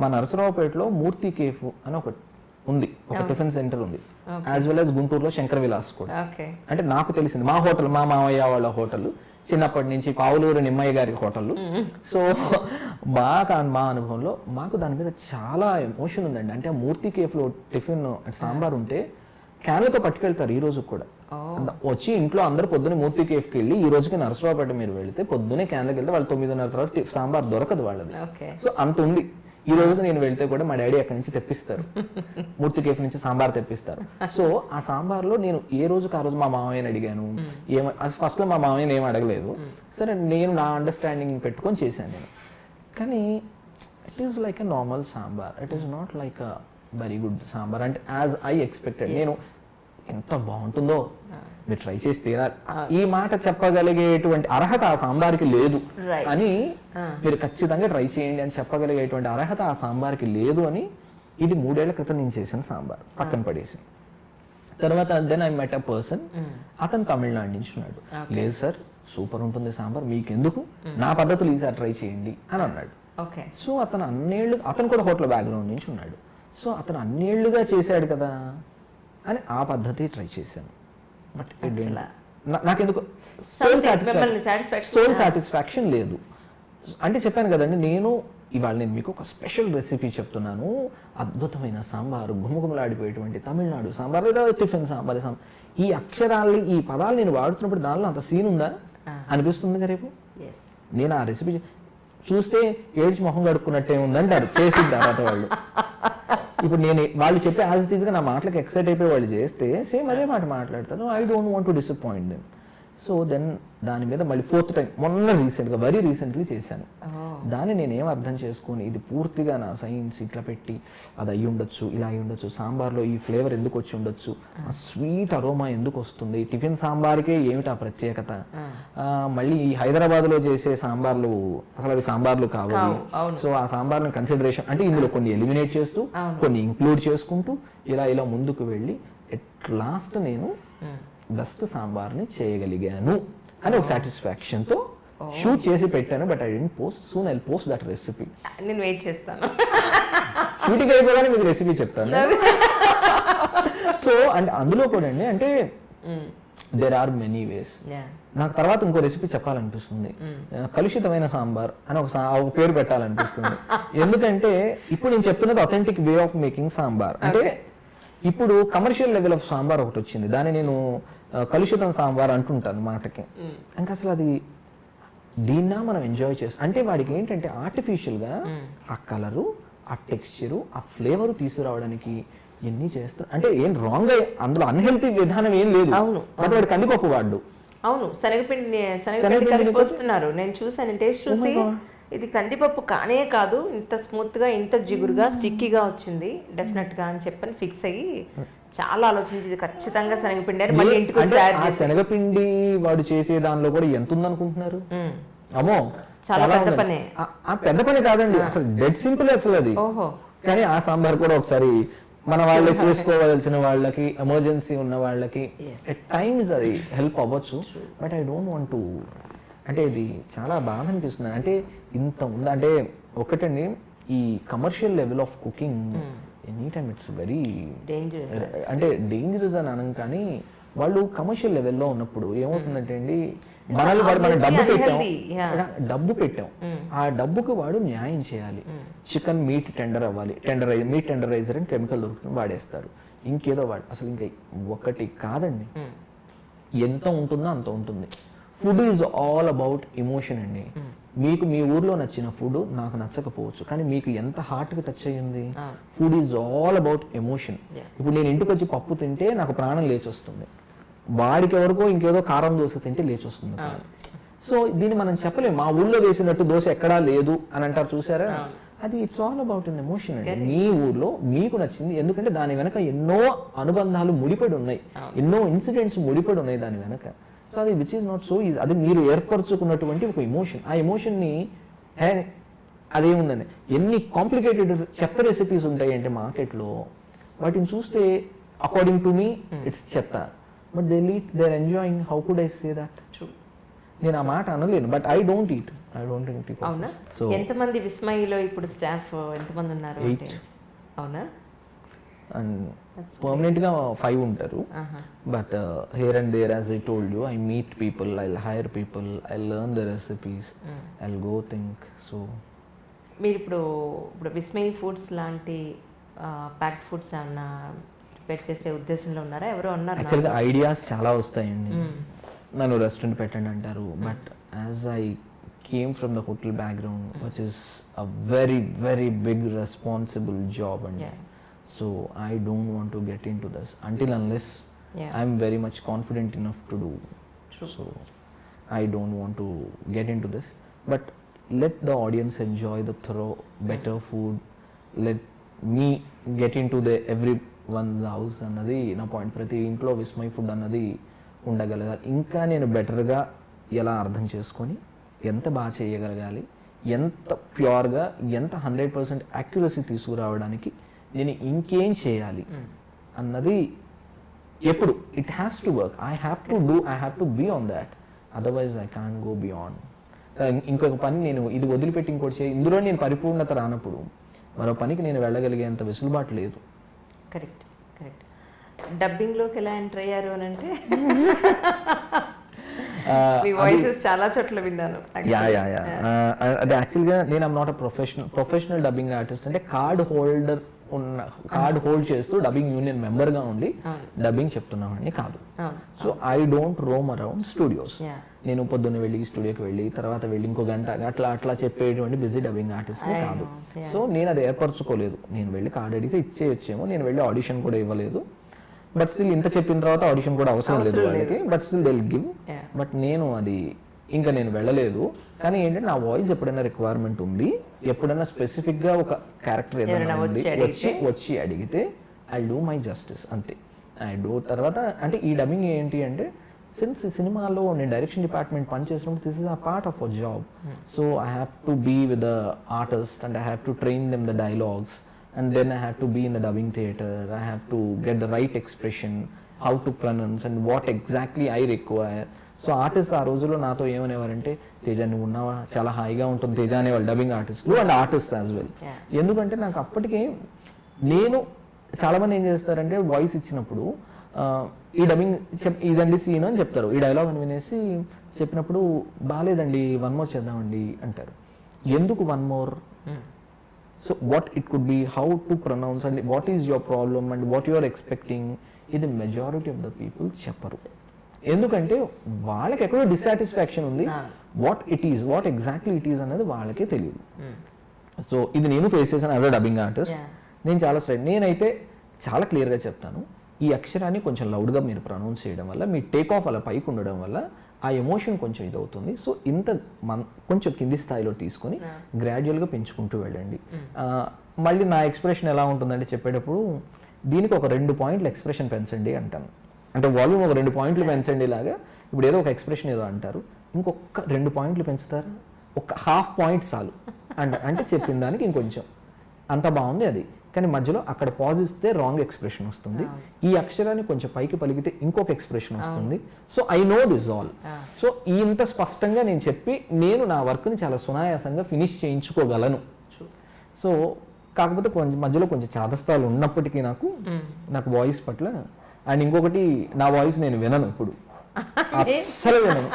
మా నరసరావుపేటలో మూర్తి కేఫ్ అని ఒకటి ఉంది, ఒక టిఫిన్ సెంటర్ ఉంది. యాజ్ వెల్ యాజ్ గుంటూరులో శంకర్ విలాస్ కూడా. అంటే నాకు తెలిసింది మా హోటల్, మా మామయ్య వాళ్ళ హోటల్, చిన్నప్పటి నుంచి పావులూరు నిమ్మయ్య గారి హోటల్. సో మా అనుభవంలో మాకు దాని మీద చాలా ఎమోషన్ ఉందండి. అంటే మూర్తి కేఫ్ లో టిఫిన్ సాంబార్ ఉంటే క్యాన్లతో పట్టుకెళ్తారు ఈ రోజు కూడా. వచ్చి ఇంట్లో అందరూ పొద్దున్న మూర్తి కేఫ్కి వెళ్ళి, ఈ రోజుకి నరసరావుపేట మీరు వెళ్తే పొద్దున్నే క్యాన్లకు వెళ్తే వాళ్ళు 9:30 తర్వాత సాంబార్ దొరకదు వాళ్ళది. సో అంత ఉంది. ఈ రోజు నేను వెళ్తే కూడా మా డాడీ అక్కడి నుంచి తెప్పిస్తారు, మూర్తి కేఫ్ నుంచి సాంబార్ తెప్పిస్తారు. సో ఆ సాంబార్లో నేను ఏ రోజుకి ఆ రోజు మా మామయ్యని అడిగాను. ఫస్ట్ లో మా మామయ్యని ఏం అడగలేదు. సరే నేను నా అండర్స్టాండింగ్ పెట్టుకొని చేశాను నేను. కానీ it is like a normal sambar, it is not like a very good sambar. అంటే యాజ్ ఐ ఎక్స్పెక్టెడ్. నేను ఎంత బాగుంటుందో మీరు ట్రై చేసి తీరాలి, ఈ మాట చెప్పగలిగేటువంటి అర్హత ఆ సాంబార్కి లేదు అని, మీరు ఖచ్చితంగా ట్రై చేయండి అని చెప్పగలిగేటువంటి అర్హత ఆ సాంబార్కి లేదు అని. ఇది 3 ఏళ్ల క్రితం నేను చేసిన సాంబార్ పక్కన పడేసి. తర్వాత then I met a person, అతను తమిళనాడు నుంచి ఉన్నాడు. లేదు సార్ సూపర్ ఉంటుంది సాంబార్, మీకెందుకు, నా పద్ధతులు ఈసారి ట్రై చేయండి అని అన్నాడు. సో అతను అతను కూడా హోటల్ బ్యాక్గ్రౌండ్ నుంచి ఉన్నాడు. సో అతను అన్నేళ్లుగా చేశాడు కదా అని ఆ పద్ధతి ట్రై చేశాను. బట్ నాకెందుకు సోల్ సాటిస్ఫాక్షన్ లేదు. అంటే చెప్పాను కదండి, నేను మీకు ఒక స్పెషల్ రెసిపీ చెప్తున్నాను. అద్భుతమైన సాంబారు, గుమగుమలాడిపోయేటువంటి తమిళనాడు సాంబార్ లేదా టిఫిన్ సాంబార్. ఈ అక్షరాలు, ఈ పదాలు నేను వాడుతున్నప్పుడు దానిలో అంత సీన్ ఉందా అనిపిస్తుంది కదా. రేపు నేను ఆ రెసిపీ చూస్తే ఏడ్చి మొహం కడుక్కున్నట్టే ఉందంటారు చేసిన తర్వాత వాళ్ళు. ఇప్పుడు నేను వాళ్ళు చెప్పే యాజ్ ఇట్ ఈస్ గా నా మాటలకు ఎక్సైట్ అయిపోయి వాళ్ళు చేస్తే సేమ్ అదే మాట మాట్లాడతాను. I don't want to disappoint them. So then దాని మీద మళ్ళీ 4th టైం మొన్న రీసెంట్గా వెరీ రీసెంట్లీ చేశాను. దాన్ని నేనేం అర్థం చేసుకుని ఇది పూర్తిగా నా సైన్స్ ఇట్లా పెట్టి అది అయ్యి ఉండొచ్చు, ఇలా అయ్యి ఉండొచ్చు, సాంబార్లో ఈ ఫ్లేవర్ ఎందుకు వచ్చి ఉండొచ్చు, ఆ స్వీట్ అరోమా ఎందుకు వస్తుంది, టిఫిన్ సాంబార్కే ఏమిటి ఆ ప్రత్యేకత, మళ్ళీ ఈ హైదరాబాద్లో చేసే సాంబార్లు అసలు అవి సాంబార్లు కావాలి. సో ఆ సాంబార్ని కన్సిడరేషన్ అంటే ఇందులో కొన్ని ఎలిమినేట్ చేస్తూ కొన్ని ఇంక్లూడ్ చేసుకుంటూ ఇలా ముందుకు వెళ్ళి ఎట్ లాస్ట్ నేను బెస్ట్ సాంబార్ని చేయగలిగాను అని ఒక సాటిస్ఫాక్షన్తో షూట్ చేసి పెట్టాను. But I didn't post. Soon I post that recipe. నేను వెయిట్ చేస్తాను. షూటింగ్ అయిపోగానే మీకు రెసిపీ చెప్తాను. సో అండ్ అందులో కూడా అండి అంటే దేర్ ఆర్ మెనీ వేస్. నాకు తర్వాత ఇంకో రెసిపీ చెప్పాలనిపిస్తుంది, కలుషితమైన సాంబార్ అని ఒక పేరు పెట్టాలనిపిస్తుంది. ఎందుకంటే ఇప్పుడు నేను చెప్తున్నది authentic way of making sambar. అంటే ఇప్పుడు కమర్షియల్ లెవెల్ ఆఫ్ సాంబార్ ఒకటి వచ్చింది, దాన్ని నేను కలుషితం సాంబార్ అంటుంటాను మాటకి. ఇంకా అసలు అది దీన్నా మనం ఎంజాయ్ చేస్తాం అంటే వాడికి ఏంటంటే ఆర్టిఫిషియల్గా ఆ కలరు, ఆ టెక్స్చరు, ఆ ఫ్లేవరు తీసుకురావడానికి ఎన్ని చేస్తారు. అంటే ఏం రాంగ్ అందులో అన్హెల్తీ విధానం ఏం లేదు. బట్ వాడు కందిపప్పు వాడు. అవును, శనగపిండి కలిపిస్తున్నారు. నేను చూసాను, టేస్ట్ చూసి ఇది కందిపప్పు కానే కాదు, ఇంత స్మూత్గా, ఇంత జిగురుగా, స్టిక్కీగా వచ్చింది డెఫినెట్గా అని చెప్పని ఫిక్స్ అయ్యి చాలా ఆలోచించి ఇది ఖచ్చితంగా శనగపిండి అని మళ్ళీ ఇంటికి శనగపిండి వాడు చేసే దానిలో కూడా ఎంత ఉందనుకుంటున్నారు. అమ్మో చాలా పెద్ద ఉంది. పనే. పెద్ద పని కాదండి, అసలు డెడ్ సింపుల్ అసలు అది. ఓహో. కానీ ఆ సాంబార్ కూడా ఒకసారి మన వాళ్ళు చేసుకోవాల్సిన వాళ్ళకి, ఎమర్జెన్సీ ఉన్న వాళ్ళకి ఎట్ టైమ్స్ అది హెల్ప్ అవ్వచ్చు. But I don't want to, అంటే ఇది చాలా బాధ అనిపిస్తుంది. అంటే ఇంత ఉంది అంటే ఒకటండి, ఈ commercial level of cooking any time it's very అంటే డేంజరస్ అని అనం. కానీ వాళ్ళు కమర్షియల్ లెవెల్లో ఉన్నప్పుడు ఏమవుతుందంటే అండి, మనల్ని వాడు మనం డబ్బు పెట్టాం, ఆ డబ్బుకి వాడు న్యాయం చేయాలి. చికెన్ మీట్ టెండర్ అవ్వాలి, మీట్ టెండరైజర్ అని కెమికల్ దొరుకుతుంది, వాడేస్తారు. ఇంకేదో వాడు అసలు ఇంకా ఒకటి కాదండి, ఎంత ఉంటుందో అంత ఉంటుంది. Food is all about emotion అండి. మీకు మీ ఊర్లో నచ్చిన ఫుడ్ నాకు నచ్చకపోవచ్చు, కానీ మీకు ఎంత హార్ట్కి టచ్ అయ్యింది. Food is all about emotion. ఇప్పుడు నేను ఇంటికి వచ్చి పప్పు తింటే నాకు ప్రాణం లేచి వస్తుంది, వాడికి ఎవరికో ఇంకేదో కారం దోశ తింటే లేచి వస్తుంది. సో దీన్ని మనం చెప్పలేము, మా ఊళ్ళో వేసినట్టు దోశ ఎక్కడా లేదు అని అంటారు చూసారా, అది it's all about an emotion అండి. మీ ఊర్లో మీకు నచ్చింది, ఎందుకంటే దాని వెనక ఎన్నో అనుబంధాలు ముడిపడి ఉన్నాయి, ఎన్నో ఇన్సిడెంట్స్ ముడిపడి ఉన్నాయి దాని వెనక. సో అది which is not so easy, అది మీరు ఏర్పరచుకున్నటువంటి ఒక ఎమోషన్. ఆ ఎమోషన్ని అదేముందండి, ఎన్ని కాంప్లికేటెడ్ చెత్త రెసిపీస్ ఉంటాయి అంటే మార్కెట్లో, వాటిని చూస్తే అకార్డింగ్ టు మీ ఇట్స్ చెత్త, but they eat, they are enjoying. How could I say that? నేను ఆ మాట అనలేను, బట్ ఐ డోంట్ ఈట్. అవునా? సో ఎంతమంది విస్మయిలో ఇప్పుడు స్టాఫ్ ఎంతమంది ఉన్నారు? 8. అవునా? అండ్ పర్మనెంట్ గా 5 ఉంటారు. But here and there, as I told you, I meet people, I hire people, I learn the recipes, I go think. So మీరు ఇప్పుడు విస్మయి ఫుడ్స్ లాంటి ప్యాక్డ్ ఫుడ్స్ ఏమన్నా ప్రిపేర్ చేసే ఉద్దేశంలో ఉన్నారా? ఎవరో ఉన్నారు? యాక్చువల్గా ఐడియాస్ చాలా వస్తాయండి, నన్ను రెస్టారెంట్ పెట్టండి అంటారు. But as I came from the hotel background, which is a very very big responsible job అండి. So I don't want to get into this until unless I'm very much confident enough to do. True. So I don't want to get into this, but let the audience enjoy the thorough better food. Let me get into the everyone's house అన్నది నా point. ప్రతి ఇంట్లో Vismay food అన్నది ఉండగలగాలి. ఇంకా నేను బెటర్గా ఎలా అర్థం చేసుకొని ఎంత బాగా చేయగలగాలి, ఎంత ప్యూర్గా, ఎంత 100% యాక్యురసీ తీసుకురావడానికి నేను ఇంకేం చేయాలి అన్నది ఎప్పుడు it has to work. I have to do, I have to be on that, otherwise I can't go beyond. ఇంకొక పని నేను ఇది వదిలిపెట్టి ఇంకోటి చేయి, ఇందులో నేను పరిపూర్ణత రానప్పుడు మరో పనికి నేను వెళ్ళగలిగేంత వెసులుబాటు లేదు. Correct correct. డబ్బింగ్లోకి ఎలా ఎంటర్ అయ్యారు అని అంటే మీ వాయిసెస్ చాలా చోట్ల విన్నాను. అది యాక్చువల్గా నేను I'm not a professional dubbing artist. అంటే కార్డ్ హోల్డ్ చేస్తూ డబ్బింగ్ యూనియన్ మెంబర్గా ఉండి డబ్బింగ్ చెప్తున్నామని కాదు. So I don't Rome around studios. నేను పొద్దున్న వెళ్ళి స్టూడియోకి వెళ్ళి తర్వాత వెళ్ళి ఇంకో గంట అట్లా చెప్పేటువంటి బిజీ డబ్బింగ్ ఆర్టిస్ట్ కాదు. సో నేను అది ఏర్పరచుకోలేదు. నేను వెళ్ళి కార్డ్ అడిగితే ఇచ్చేయచ్చేమో, నేను వెళ్ళి ఆడిషన్ కూడా ఇవ్వలేదు. బట్ స్టిల్ ఇంత చెప్పిన తర్వాత ఆడిషన్ కూడా అవసరం లేదు వాళ్ళకి, but still they will give. But నేను అది ఇంకా నేను వెళ్ళలేదు. కానీ ఏంటంటే నా వాయిస్ ఎప్పుడైనా రిక్వైర్మెంట్ ఉంది, ఎప్పుడైనా స్పెసిఫిక్గా ఒక క్యారెక్టర్ ఏదైనా వచ్చి అడిగితే ఐ డూ మై జస్టిస్ అంతే. I do. తర్వాత అంటే ఈ డబ్బింగ్ ఏంటి అంటే, సిన్స్ ఈ సినిమాలో నేను డైరెక్షన్ డిపార్ట్మెంట్ పనిచేసినప్పుడు this is a part of a job. So I have to be with the artist and I have to train them the dialogues. And then I have to be in the dubbing theatre. I have to get the right expression, how to pronounce and what exactly I require. So artist ఆ రోజుల్లో నాతో ఏమనేవారంటే, తేజ నువ్వు ఉన్నావా, చాలా హాయిగా ఉంటుంది తేజ అనేవాళ్ళు dubbing ఆర్టిస్టులు అండ్ ఆర్టిస్ట్ యాజ్ వెల్. ఎందుకంటే నాకు అప్పటికే నేను చాలామంది ఏం చేస్తారంటే వాయిస్ ఇచ్చినప్పుడు ఈ డబ్బింగ్ ఇదండి సీన్ అని చెప్తారు, ఈ డైలాగ్ అని వినేసి చెప్పినప్పుడు బాగాలేదండి 1 more చేద్దామండి అంటారు. ఎందుకు 1 more? So what it could be, how to pronounce and what is your problem and what you are expecting, ఇది మెజారిటీ ఆఫ్ ద పీపుల్ చెప్పరు. ఎందుకంటే వాళ్ళకి ఎక్కడో డిస్సాటిస్ఫాక్షన్ ఉంది, వాట్ ఎగ్జాక్ట్లీ ఇట్ ఈస్ అనేది వాళ్ళకే తెలియదు. సో ఇది నేను ఫేస్ చేశాను యాజ్ అ డబ్బింగ్ ఆర్టిస్ట్. నేను చాలా నేనైతే చాలా క్లియర్గా చెప్తాను, ఈ అక్షరాన్ని కొంచెం లౌడ్గా మీరు ప్రొనౌన్స్ చేయడం వల్ల, మీ టేక్ ఆఫ్ అలా పైకి ఉండడం వల్ల ఆ ఎమోషన్ కొంచెం ఇదవుతుంది. సో ఇంత కొంచెం కింది స్థాయిలో తీసుకొని గ్రాడ్యువల్గా పెంచుకుంటూ వెళ్ళండి. మళ్ళీ నా ఎక్స్ప్రెషన్ ఎలా ఉంటుందంటే చెప్పేటప్పుడు, దీనికి ఒక 2 పాయింట్లు ఎక్స్ప్రెషన్ పెంచండి అంటాను. అంటే వాల్యూమ్ ఒక 2 పాయింట్లు పెంచండి లాగా ఇప్పుడు ఏదో ఒక ఎక్స్ప్రెషన్ ఏదో అంటారు, ఇంకొక 2 పాయింట్లు పెంచుతారు, ఒక ½ పాయింట్ చాలు అంటే చెప్పిన దానికి ఇంకొంచెం అంత బాగుంది అది, కానీ మధ్యలో అక్కడ పాజ్ ఇస్తే రాంగ్ ఎక్స్ప్రెషన్ వస్తుంది, ఈ అక్షరాన్ని కొంచెం పైకి పలికితే ఇంకొక ఎక్స్ప్రెషన్ వస్తుంది. So I know this all. So ఇంత స్పష్టంగా నేను చెప్పి నేను నా వర్క్ని చాలా సునాయాసంగా ఫినిష్ చేయించుకోగలను. సో కాకపోతే కొంచెం మధ్యలో కొంచెం చాదస్తాలు ఉన్నప్పటికీ నాకు వాయిస్ పట్ల, అండ్ ఇంకొకటి నా వాయిస్ నేను వినను ఇప్పుడు, అస్సలు వినను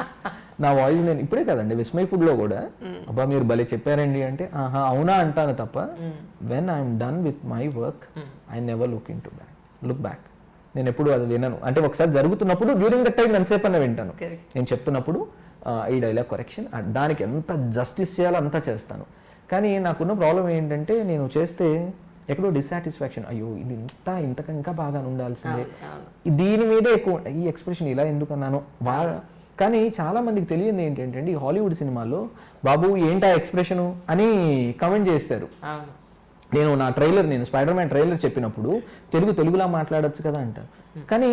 నా వాయిస్. నేను ఇప్పుడే కదండి విస్మయ్ ఫుడ్లో కూడా అబ్బా మీరు భలే చెప్పారండి అంటే ఆహా అవునా అంటాను తప్ప when I'm done with my work I never look back. నేను ఎప్పుడు అది వినను. అంటే ఒకసారి జరుగుతున్నప్పుడు డ్యూరింగ్ ద టైం ఎంతసేపు అన్న వింటాను. నేను చెప్తున్నప్పుడు ఈ డైలాగ్ కరెక్షన్ దానికి ఎంత జస్టిస్ చేయాలో అంతా చేస్తాను. కానీ నాకున్న ప్రాబ్లం ఏంటంటే నేను చేస్తే ఎక్కడో డిస్సాటిస్ఫాక్షన్, అయ్యో ఇది ఇంతకంటే ఇంకా బాగా ఉండాల్సిందే, దీని మీదే ఎక్కువ ఈ ఎక్స్ప్రెషన్ ఇలా ఎందుకు అన్నాను కానీ చాలా మందికి తెలియదు ఏంటంటే ఈ హాలీవుడ్ సినిమాల్లో బాబు ఏంటా ఎక్స్ప్రెషను అని కమెంట్ చేస్తారు. నేను స్పైడర్ మ్యాన్ ట్రైలర్ చెప్పినప్పుడు తెలుగులా మాట్లాడొచ్చు కదా అంటారు. కానీ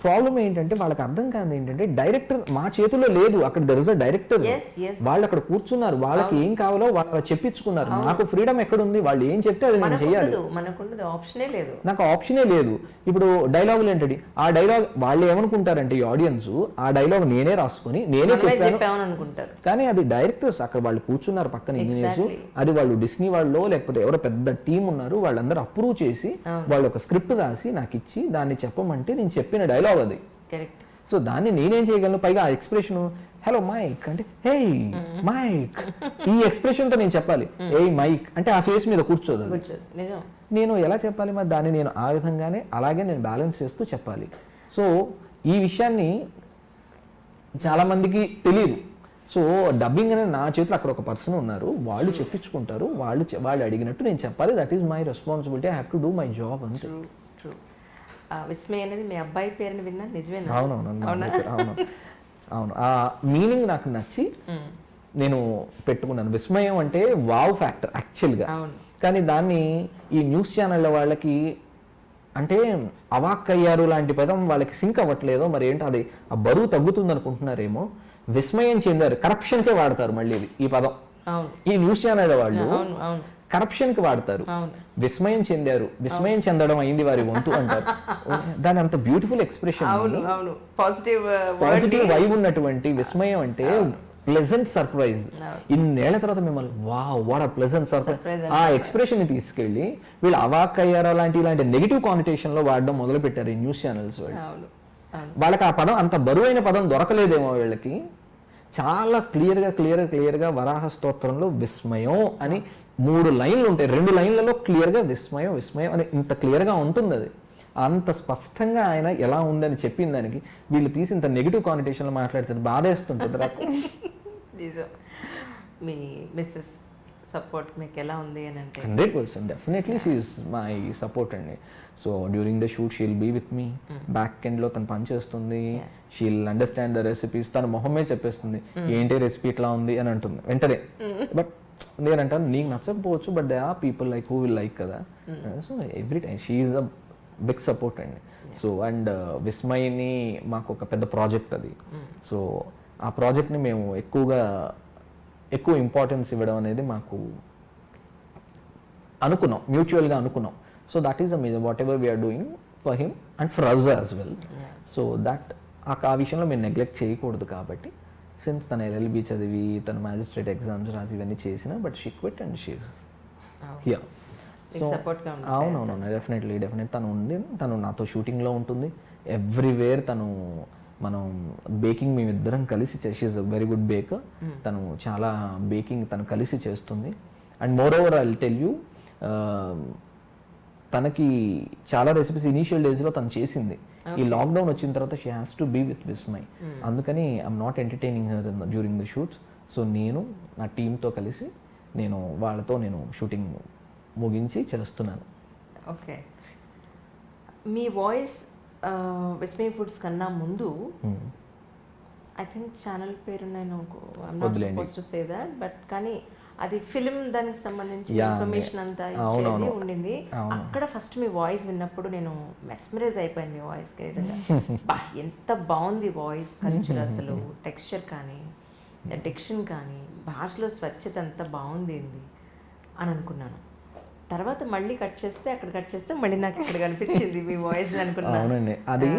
ప్రాబ్లం ఏంటంటే వాళ్ళకి అర్థం కాదు ఏంటంటే డైరెక్టర్ మా చేతిలో లేదు, అక్కడ దర్ ఇస్ అ డైరెక్టర్, వాళ్ళు అక్కడ కూర్చున్నారు, వాళ్ళకి ఏం కావాలో వాళ్ళు చెప్పించుకున్నారు. నాకు ఫ్రీడమ్ ఎక్కడ ఉంది, వాళ్ళు ఏం చెప్తే అది నేను చేయాలి, నాకు ఆప్షనే లేదు. ఇప్పుడు డైలాగులు ఏంటంటే ఆ డైలాగ్ వాళ్ళు ఏమనుకుంటారంటే ఈ ఆడియన్స్ ఆ డైలాగ్ నేనే రాసుకొని నేనే చెప్పాను అనుకుంటారు, కానీ అది డైరెక్టర్స్ అక్కడ వాళ్ళు కూర్చున్నారు పక్కన ఇంజనీర్స్, అది వాళ్ళు డిస్నీ వాళ్ళు లేకపోతే ఎవరో పెద్ద టీం ఉన్నారు, వాళ్ళందరూ అప్రూవ్ చేసి వాళ్ళు ఒక స్క్రిప్ట్ రాసి నాకు ఇచ్చి దాన్ని చెప్పమంటే నేను చెప్పిన డైలాగ్ అది. సో దాన్ని నేనేం చేయగలను, పైగా ఆ ఎక్స్ప్రెషన్ హలో మైక్ అంటే హే మైక్, ఈ ఎక్స్ప్రెషన్ తో నేను చెప్పాలి ఏ మైక్ అంటే ఆ ఫేస్ మీద కూర్చోదు. నేను ఎలా చెప్పాలి మరి దాన్ని, నేను ఆ విధంగానే అలాగే నేను బ్యాలెన్స్ చేస్తూ చెప్పాలి. సో ఈ విషయాన్ని చాలా మందికి తెలియదు. సో డబ్బింగ్ అనేది నా చేతిలో అక్కడ ఒక పర్సన్ ఉన్నారు, వాళ్ళు చెప్పించుకుంటారు, వాళ్ళు అడిగినట్టు నేను చెప్పాలి. That is my responsibility, I have to do my job అంతే. విస్మయ్ అనేది మీ అబ్బాయి పేరుని విన్నా నిజమేనా? అవును ఆ మీనింగ్ నాకు నచ్చి నేను పెట్టుకున్నాను. విస్మయం అంటే వావ్ ఫ్యాక్టర్ యాక్చువల్గా, కానీ దాన్ని ఈ న్యూస్ ఛానళ్ళ వాళ్ళకి అంటే అవాక్కయ్యారు లాంటి పదం వాళ్ళకి సింక్ అవ్వట్లేదో మరి ఏంటో, అది ఆ బరువు తగ్గుతుంది అనుకుంటున్నారేమో. విస్మయం చెందారు కరప్షన్కే వాడతారు మళ్ళీ ఈ పదం, ఈ న్యూస్ ఛానల్ వాళ్ళు కరప్షన్ కి వాడతారు. విస్మయం చెందారు, విస్మయం చెందడం అయింది వారి వంతు అంటారు. దాని అంత బ్యూటిఫుల్ ఎక్స్ప్రెషన్, పాజిటివ్ వైబ్ ఉన్నటువంటి విస్మయం అంటే ప్లెజెంట్ సర్ప్రైజ్. ఇన్నేళ్ల తర్వాత మిమ్మల్ని వావ్ వాట్ ఆ ప్లెజెంట్ సర్ప్రైజ్, ఆ ఎక్స్ప్రెషన్ ని తీసుకెళ్లి వీళ్ళు అవాక్ అయ్యారా ఇలాంటి నెగిటివ్ కానిటేషన్ లో వాడడం మొదలు పెట్టారు ఈ న్యూస్ ఛానల్స్ వాళ్ళు. వాళ్ళకి ఆ పదం అంత బరువైన పదం దొరకలేదేమో వీళ్ళకి. చాలా క్లియర్గా వరాహ స్తోత్రంలో విస్మయం అని 3 లైన్లు ఉంటాయి, 2 లైన్లలో క్లియర్గా విస్మయం అని ఇంత క్లియర్గా ఉంటుంది. అది అంత స్పష్టంగా ఆయన ఎలా ఉందని చెప్పిన దానికి వీళ్ళు తీసి ఇంత నెగిటివ్ కానిటేషన్లో మాట్లాడుతుంది, బాధేస్తుంటుంది నాకు. మీ మిస్సెస్ సపోర్ట్ మీకు ఎలా ఉంది అని అంటే 100% definitely she is my support అండి. So during the shoot she'll be with me, back ఎండ్లో తను పనిచేస్తుంది, షీల్ అండర్స్టాండ్ ద రెసిపీస్, తన మొహమే చెప్పేస్తుంది ఏంటి రెసిపీ ఇట్లా ఉంది అని అంటుంది వెంటనే. బట్ నేనంటాను నీకు నచ్చకపోవచ్చు, but they are people like who will like కదా. So every time she is a big support అండి. సో అండ్ విస్మయ్ని మాకు ఒక పెద్ద ప్రాజెక్ట్ అది. సో ఆ ప్రాజెక్ట్ని మేము ఎక్కువ ఇంపార్టెన్స్ ఇవ్వడం అనేది మాకు అనుకున్నాం, మ్యూచువల్గా అనుకున్నాం. So that is amazing whatever we are doing for him and for us as well. So that ఆ విషయంలో మేము నెగ్లెక్ట్ చేయకూడదు. కాబట్టి సిన్స్ తను LLB చదివి తను మ్యాజిస్ట్రేట్ ఎగ్జామ్స్ రాసి ఇవన్నీ చేసిన, but she quit and she is here. So అవునవును డెఫినెట్లీ తను నాతో షూటింగ్లో ఉంటుంది, ఎవ్రీవేర్ మనం బేకింగ్ మేమిద్దరం కలిసి she is a very good baker. తను చాలా బేకింగ్ తను కలిసి చేస్తుంది. And moreover I will tell you, తనకి చాలా రెసిపీస్ ఇనీషియల్ డేస్లో తను చేసింది. ఈ లాక్డౌన్ వచ్చిన తర్వాత she has to be with Vismai. అందుకని I'm not entertaining her during the shoots. So నేను నా టీంతో కలిసి వాళ్ళతో షూటింగ్ ముగించి చేస్తున్నాను. ఓకే, మీ వాయిస్ విస్మయ్ ఫుడ్స్ కన్నా ముందు ఐ థింక్ ఛానల్ పేరు నేను సే దట్, బట్ కానీ అది ఫిల్మ్ దానికి సంబంధించి Yeah, ఇన్ఫర్మేషన్ అంతా అవునవును. ఇచ్చేది ఉండింది. అక్కడ ఫస్ట్ మీ వాయిస్ విన్నప్పుడు నేను మెస్మరైజ్ అయిపోయాను మీ వాయిస్ కి. నిజంగా బా, ఎంత బాగుంది వాయిస్ కల్చర్, అసలు టెక్స్చర్ కానీ డిక్షన్ కానీ భాషలో స్వచ్ఛత అంత బాగుంది అని అనుకున్నాను. తర్వాత మళ్ళీ కట్ చేస్తే మళ్ళీ నాకు ఇక్కడ కనిపించింది మీ వాయిస్ అనుకున్నాను. అవునండి, అది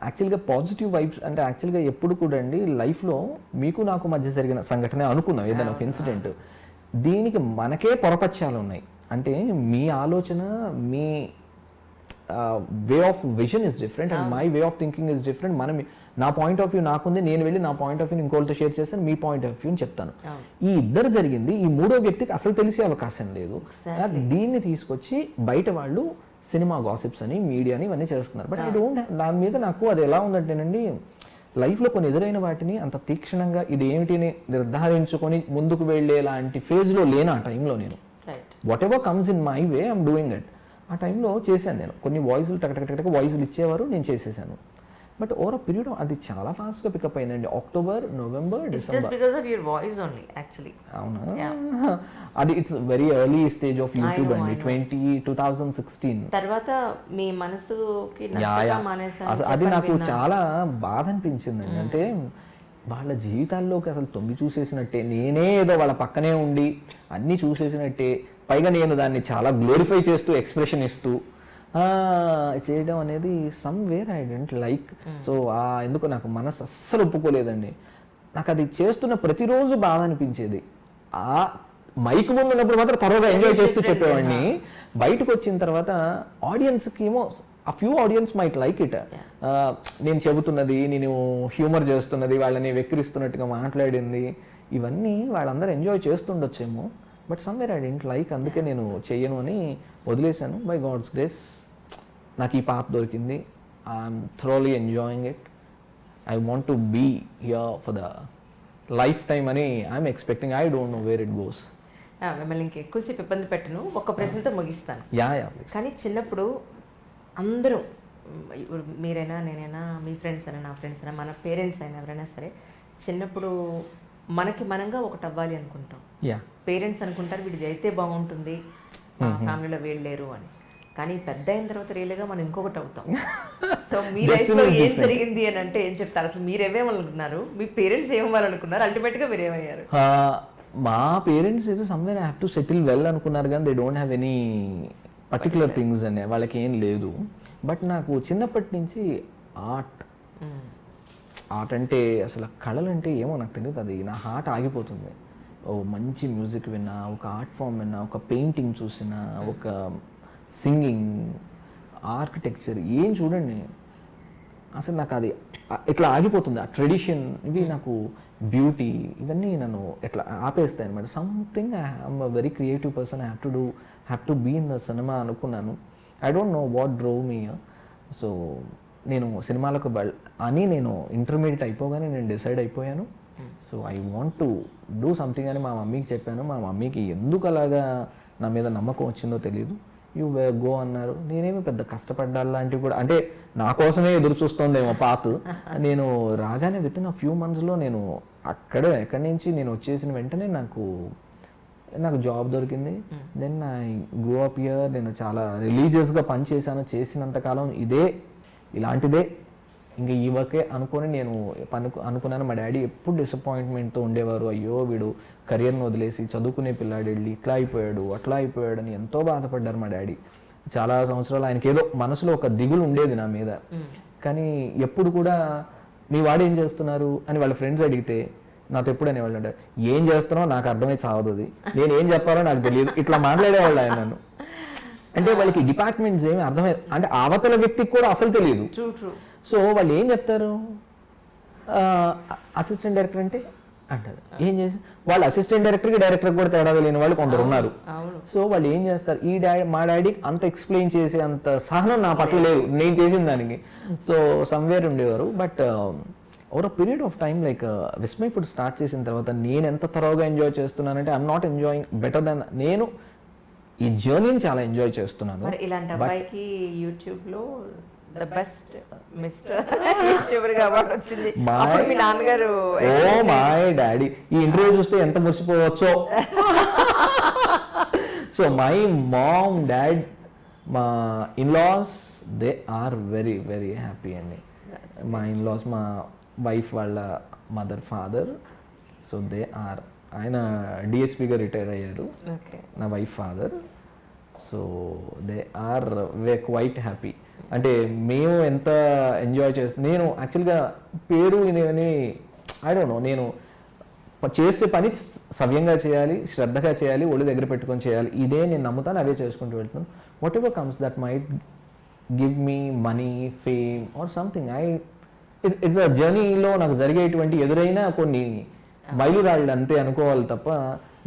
యాక్చువల్గా పాజిటివ్ వైబ్స్ అంటే యాక్చువల్గా ఎప్పుడు కూడా అండి లైఫ్లో మీకు నాకు మధ్య జరిగిన సంఘటన అనుకున్నాం ఏదైనా ఒక ఇన్సిడెంట్, దీనికి మనకే పొరపక్షాలు ఉన్నాయి. అంటే మీ ఆలోచన, మీ way of vision is different and my way of thinking is different. మనం నా పాయింట్ ఆఫ్ వ్యూ నాకుంది, నేను వెళ్ళి నా పాయింట్ ఆఫ్ వ్యూ ఇంకోళ్ళతో షేర్ చేస్తాను, మీ పాయింట్ ఆఫ్ వ్యూని చెప్తాను. ఈ ఇద్దరు జరిగింది, ఈ మూడో వ్యక్తికి అసలు తెలిసే అవకాశం లేదు. దీన్ని తీసుకొచ్చి బయట వాళ్ళు సినిమా గాసిప్స్ అని, మీడియాని ఇవన్నీ చేస్తున్నారు. బట్ ఐ డోంట్, దాని మీద నాకు అది ఎలా ఉందంటేనండి, లైఫ్లో కొన్ని ఎదురైన వాటిని అంత తీక్షణంగా ఇది ఏమిటిని నిర్ధారించుకొని ముందుకు వెళ్ళేలాంటి ఫేజ్లో లేను ఆ టైంలో. నేను what ever comes in my way I'm doing it. ఆ టైంలో చేశాను నేను కొన్ని వాయిస్లు, టక్ వాయిస్లు ఇచ్చేవారు, నేను చేసేసాను. బట్ ఓవర్ పీరియడ్ అది చాలా ఫాస్ట్గా పికప్ అయిందండి. October, November, December. అవునా, అది it's very early stage of YouTube అండి. 2016 తర్వాత మీ మనసుకి అది నాకు చాలా బాధ అనిపించిందండి. అంటే వాళ్ళ జీవితాల్లోకి అసలు తొంగి చూసేసినట్టే, నేనే ఏదో వాళ్ళ పక్కనే ఉండి అన్నీ చూసేసినట్టే, పైగా నేను దాన్ని చాలా గ్లోరిఫై చేస్తూ ఎక్స్ప్రెషన్ ఇస్తూ చేయడం అనేది somewhere I don't like. So ఎందుకు నాకు మనసు అస్సలు ఒప్పుకోలేదండి. నాకు అది చేస్తున్న ప్రతిరోజు బాధ అనిపించేది. ఆ మైక్ ముందు ఉన్నప్పుడు మాత్రం త్వరగా ఎంజాయ్ చేస్తూ చెప్పేవాడిని. బయటకు వచ్చిన తర్వాత ఆడియన్స్కి ఏమో ఆ few audience might like it, నేను చెబుతున్నది, నేను హ్యూమర్ చేస్తున్నది, వాళ్ళని వెక్కిరిస్తున్నట్టుగా మాట్లాడింది, ఇవన్నీ వాళ్ళందరూ ఎంజాయ్ చేస్తుండొచ్చేమో. But somewhere I don't like, అందుకే నేను చెయ్యను అని వదిలేశాను. బై గాడ్స్ గ్రేస్ నాకు ఈ పాత్ దొరికింది. I'm thoroughly enjoying it. I want to be here for the life time అని I'm expecting. I don't know where it goes. మిమ్మల్ని ఇంకెక్కువసేపు ఇబ్బంది పెట్టను, ఒక ప్రశ్నతో ముగిస్తాను. యా కానీ చిన్నప్పుడు అందరూ, ఇప్పుడు మీరైనా, నేనైనా, మీ ఫ్రెండ్స్ అయినా, నా ఫ్రెండ్స్ అయినా, మన పేరెంట్స్ అయినా, ఎవరైనా సరే చిన్నప్పుడు మనకి మనంగా ఒకటి అవ్వాలి అనుకుంటాం. పేరెంట్స్ అనుకుంటారు వీడిది అయితే బాగుంటుంది, ఫ్యామిలీలో వీళ్ళు లేరు అని. కానీ పెద్ద అయిన తర్వాత రియల్గా మనం ఇంకొకటి అవుతాం. సో మీ లైఫ్లో ఏం జరిగింది అని అంటే ఏం చెప్తారు? అసలు మీరు ఏమేమనుకున్నారు, మీ పేరెంట్స్ ఏమవ్వాలనుకున్నారు, అల్టిమేట్గా మీరు ఏమయ్యారు? మా పేరెంట్స్ అయితే somewhere I have to settle well అనుకున్నారు, కానీ they don't have any particular things అనే వాళ్ళకి ఏం లేదు. బట్ నాకు చిన్నప్పటి నుంచి ఆర్ట్ అంటే అసలు కళలు అంటే ఏమో నాకు తెలియదు, అది నా హార్ట్ ఆగిపోతుంది. ఓ మంచి మ్యూజిక్ విన్నా, ఒక ఆర్ట్ ఫామ్ విన్నా, ఒక పెయింటింగ్ చూసినా, ఒక సింగింగ్, ఆర్కిటెక్చర్ ఏం చూడండి, అసలు నాకు అది ఇట్లా ఆగిపోతుంది. ఆ ట్రెడిషన్, ఇవి నాకు బ్యూటీ, ఇవన్నీ నన్ను ఎట్లా ఆపేస్తాయి అనమాట. Something I'm a very creative person, I have to be in the cinema అనుకున్నాను. I don't know what drove me. So నేను సినిమాలకు అని నేను ఇంటర్మీడియట్ అయిపోగానే నేను డిసైడ్ అయిపోయాను. So I want to do something అని మా మమ్మీకి చెప్పాను. మా మమ్మీకి ఎందుకు అలాగా నా మీద నమ్మకం వచ్చిందో తెలియదు. యూ గో అన్నారు. నేనేమి పెద్ద కష్టపడ్డాలాంటివి కూడా, అంటే నా కోసమే ఎదురు చూస్తోందేమో పాత్. నేను రాగానే విత్ ఇన్ అ ఫ్యూ మంత్స్లో నేను ఎక్కడి నుంచి నేను వచ్చేసిన వెంటనే నాకు జాబ్ దొరికింది. Then I grow up here. నేను చాలా రిలీజియస్గా పనిచేశాను. చేసినంతకాలం ఇలాంటిదే ఇంకా ఈ వర్కే అనుకొని నేను అనుకున్నాను. మా డాడీ ఎప్పుడు డిసప్పాయింట్మెంట్తో ఉండేవారు. అయ్యో వీడు కెరియర్ని వదిలేసి చదువుకునే పిల్లాడు వెళ్ళి ఇట్లా అయిపోయాడు, అట్లా అయిపోయాడు అని ఎంతో బాధపడ్డారు మా డాడీ. చాలా సంవత్సరాలు ఆయనకి ఏదో మనసులో ఒక దిగులు ఉండేది నా మీద. కానీ ఎప్పుడు కూడా మీ వాడు ఏం చేస్తున్నారు అని వాళ్ళ ఫ్రెండ్స్ అడిగితే నాతో ఎప్పుడు అనేవాళ్ళు అంటే, ఏం చేస్తున్నావు నాకు అర్థమై చావదు, అది నేను ఏం చెప్పాలో నాకు తెలియదు, ఇట్లా మాట్లాడేవాళ్ళు ఆయన నన్ను. అంటే వాళ్ళకి డిపార్ట్మెంట్స్ ఏమి అర్థమై, అంటే అవతల వ్యక్తికి కూడా అసలు తెలియదు. సో వాళ్ళు ఏం చెప్తారు, అసిస్టెంట్ డైరెక్టర్ అంటే అంటారు. ఏం చేసి వాళ్ళు అసిస్టెంట్ డైరెక్టర్ కూడా తేడా తెలియని వాళ్ళు కొందరు ఉన్నారు. సో వాళ్ళు ఏం చేస్తారు, మా డాడీకి అంత ఎక్స్ప్లెయిన్ చేసే అంత సహనం నా పట్ల లేదు నేను చేసిన దానికి. సో సమ్వేర్ ఉండేవారు. But over a period of time like Vismai food start చేసిన తర్వాత నేను ఎంత త్వరగా ఎంజాయ్ చేస్తున్నానంటే I'm not enjoying better then, నేను ఈ జర్నీని చాలా ఎంజాయ్ చేస్తున్నాను. ఇలాంటి అబ్బాయికి యూట్యూబ్లో ద బెస్ట్ మిస్టర్ యూట్యూబర్ గా అవార్డు వచ్చింది. My- అప్పుడు మీ నాన్నగారు ఓ మై డాడీ ఈ ఇంటర్వ్యూ చూస్తే ఎంత మురిసిపోవచ్చో. సో మై మామ్ డాడ్ మా in laws they are very very happy అండి. మా ఇన్లాస్ మా వైఫ్ వాళ్ళ mother father, so they are, ఆయన డిఎస్పీగా రిటైర్ అయ్యారు, ఓకే నా wife father. So they are way quite happy. అంటే మేము ఎంత ఎంజాయ్ చేస్తాం. నేను యాక్చువల్గా పేరు అని ఐ డోంట్ నో, నేను చేసే పని సవ్యంగా చేయాలి, శ్రద్ధగా చేయాలి, ఒళ్ళు దగ్గర పెట్టుకొని చేయాలి, ఇదే నేను నమ్ముతాను, అవే చేసుకుంటూ వెళ్తాను. What ever comes that might give me money, fame or something, it's a జర్నీలో నాకు జరిగేటువంటి ఎదురైన కొన్ని మైలురాళ్ళు అంతే అనుకోవాలి తప్ప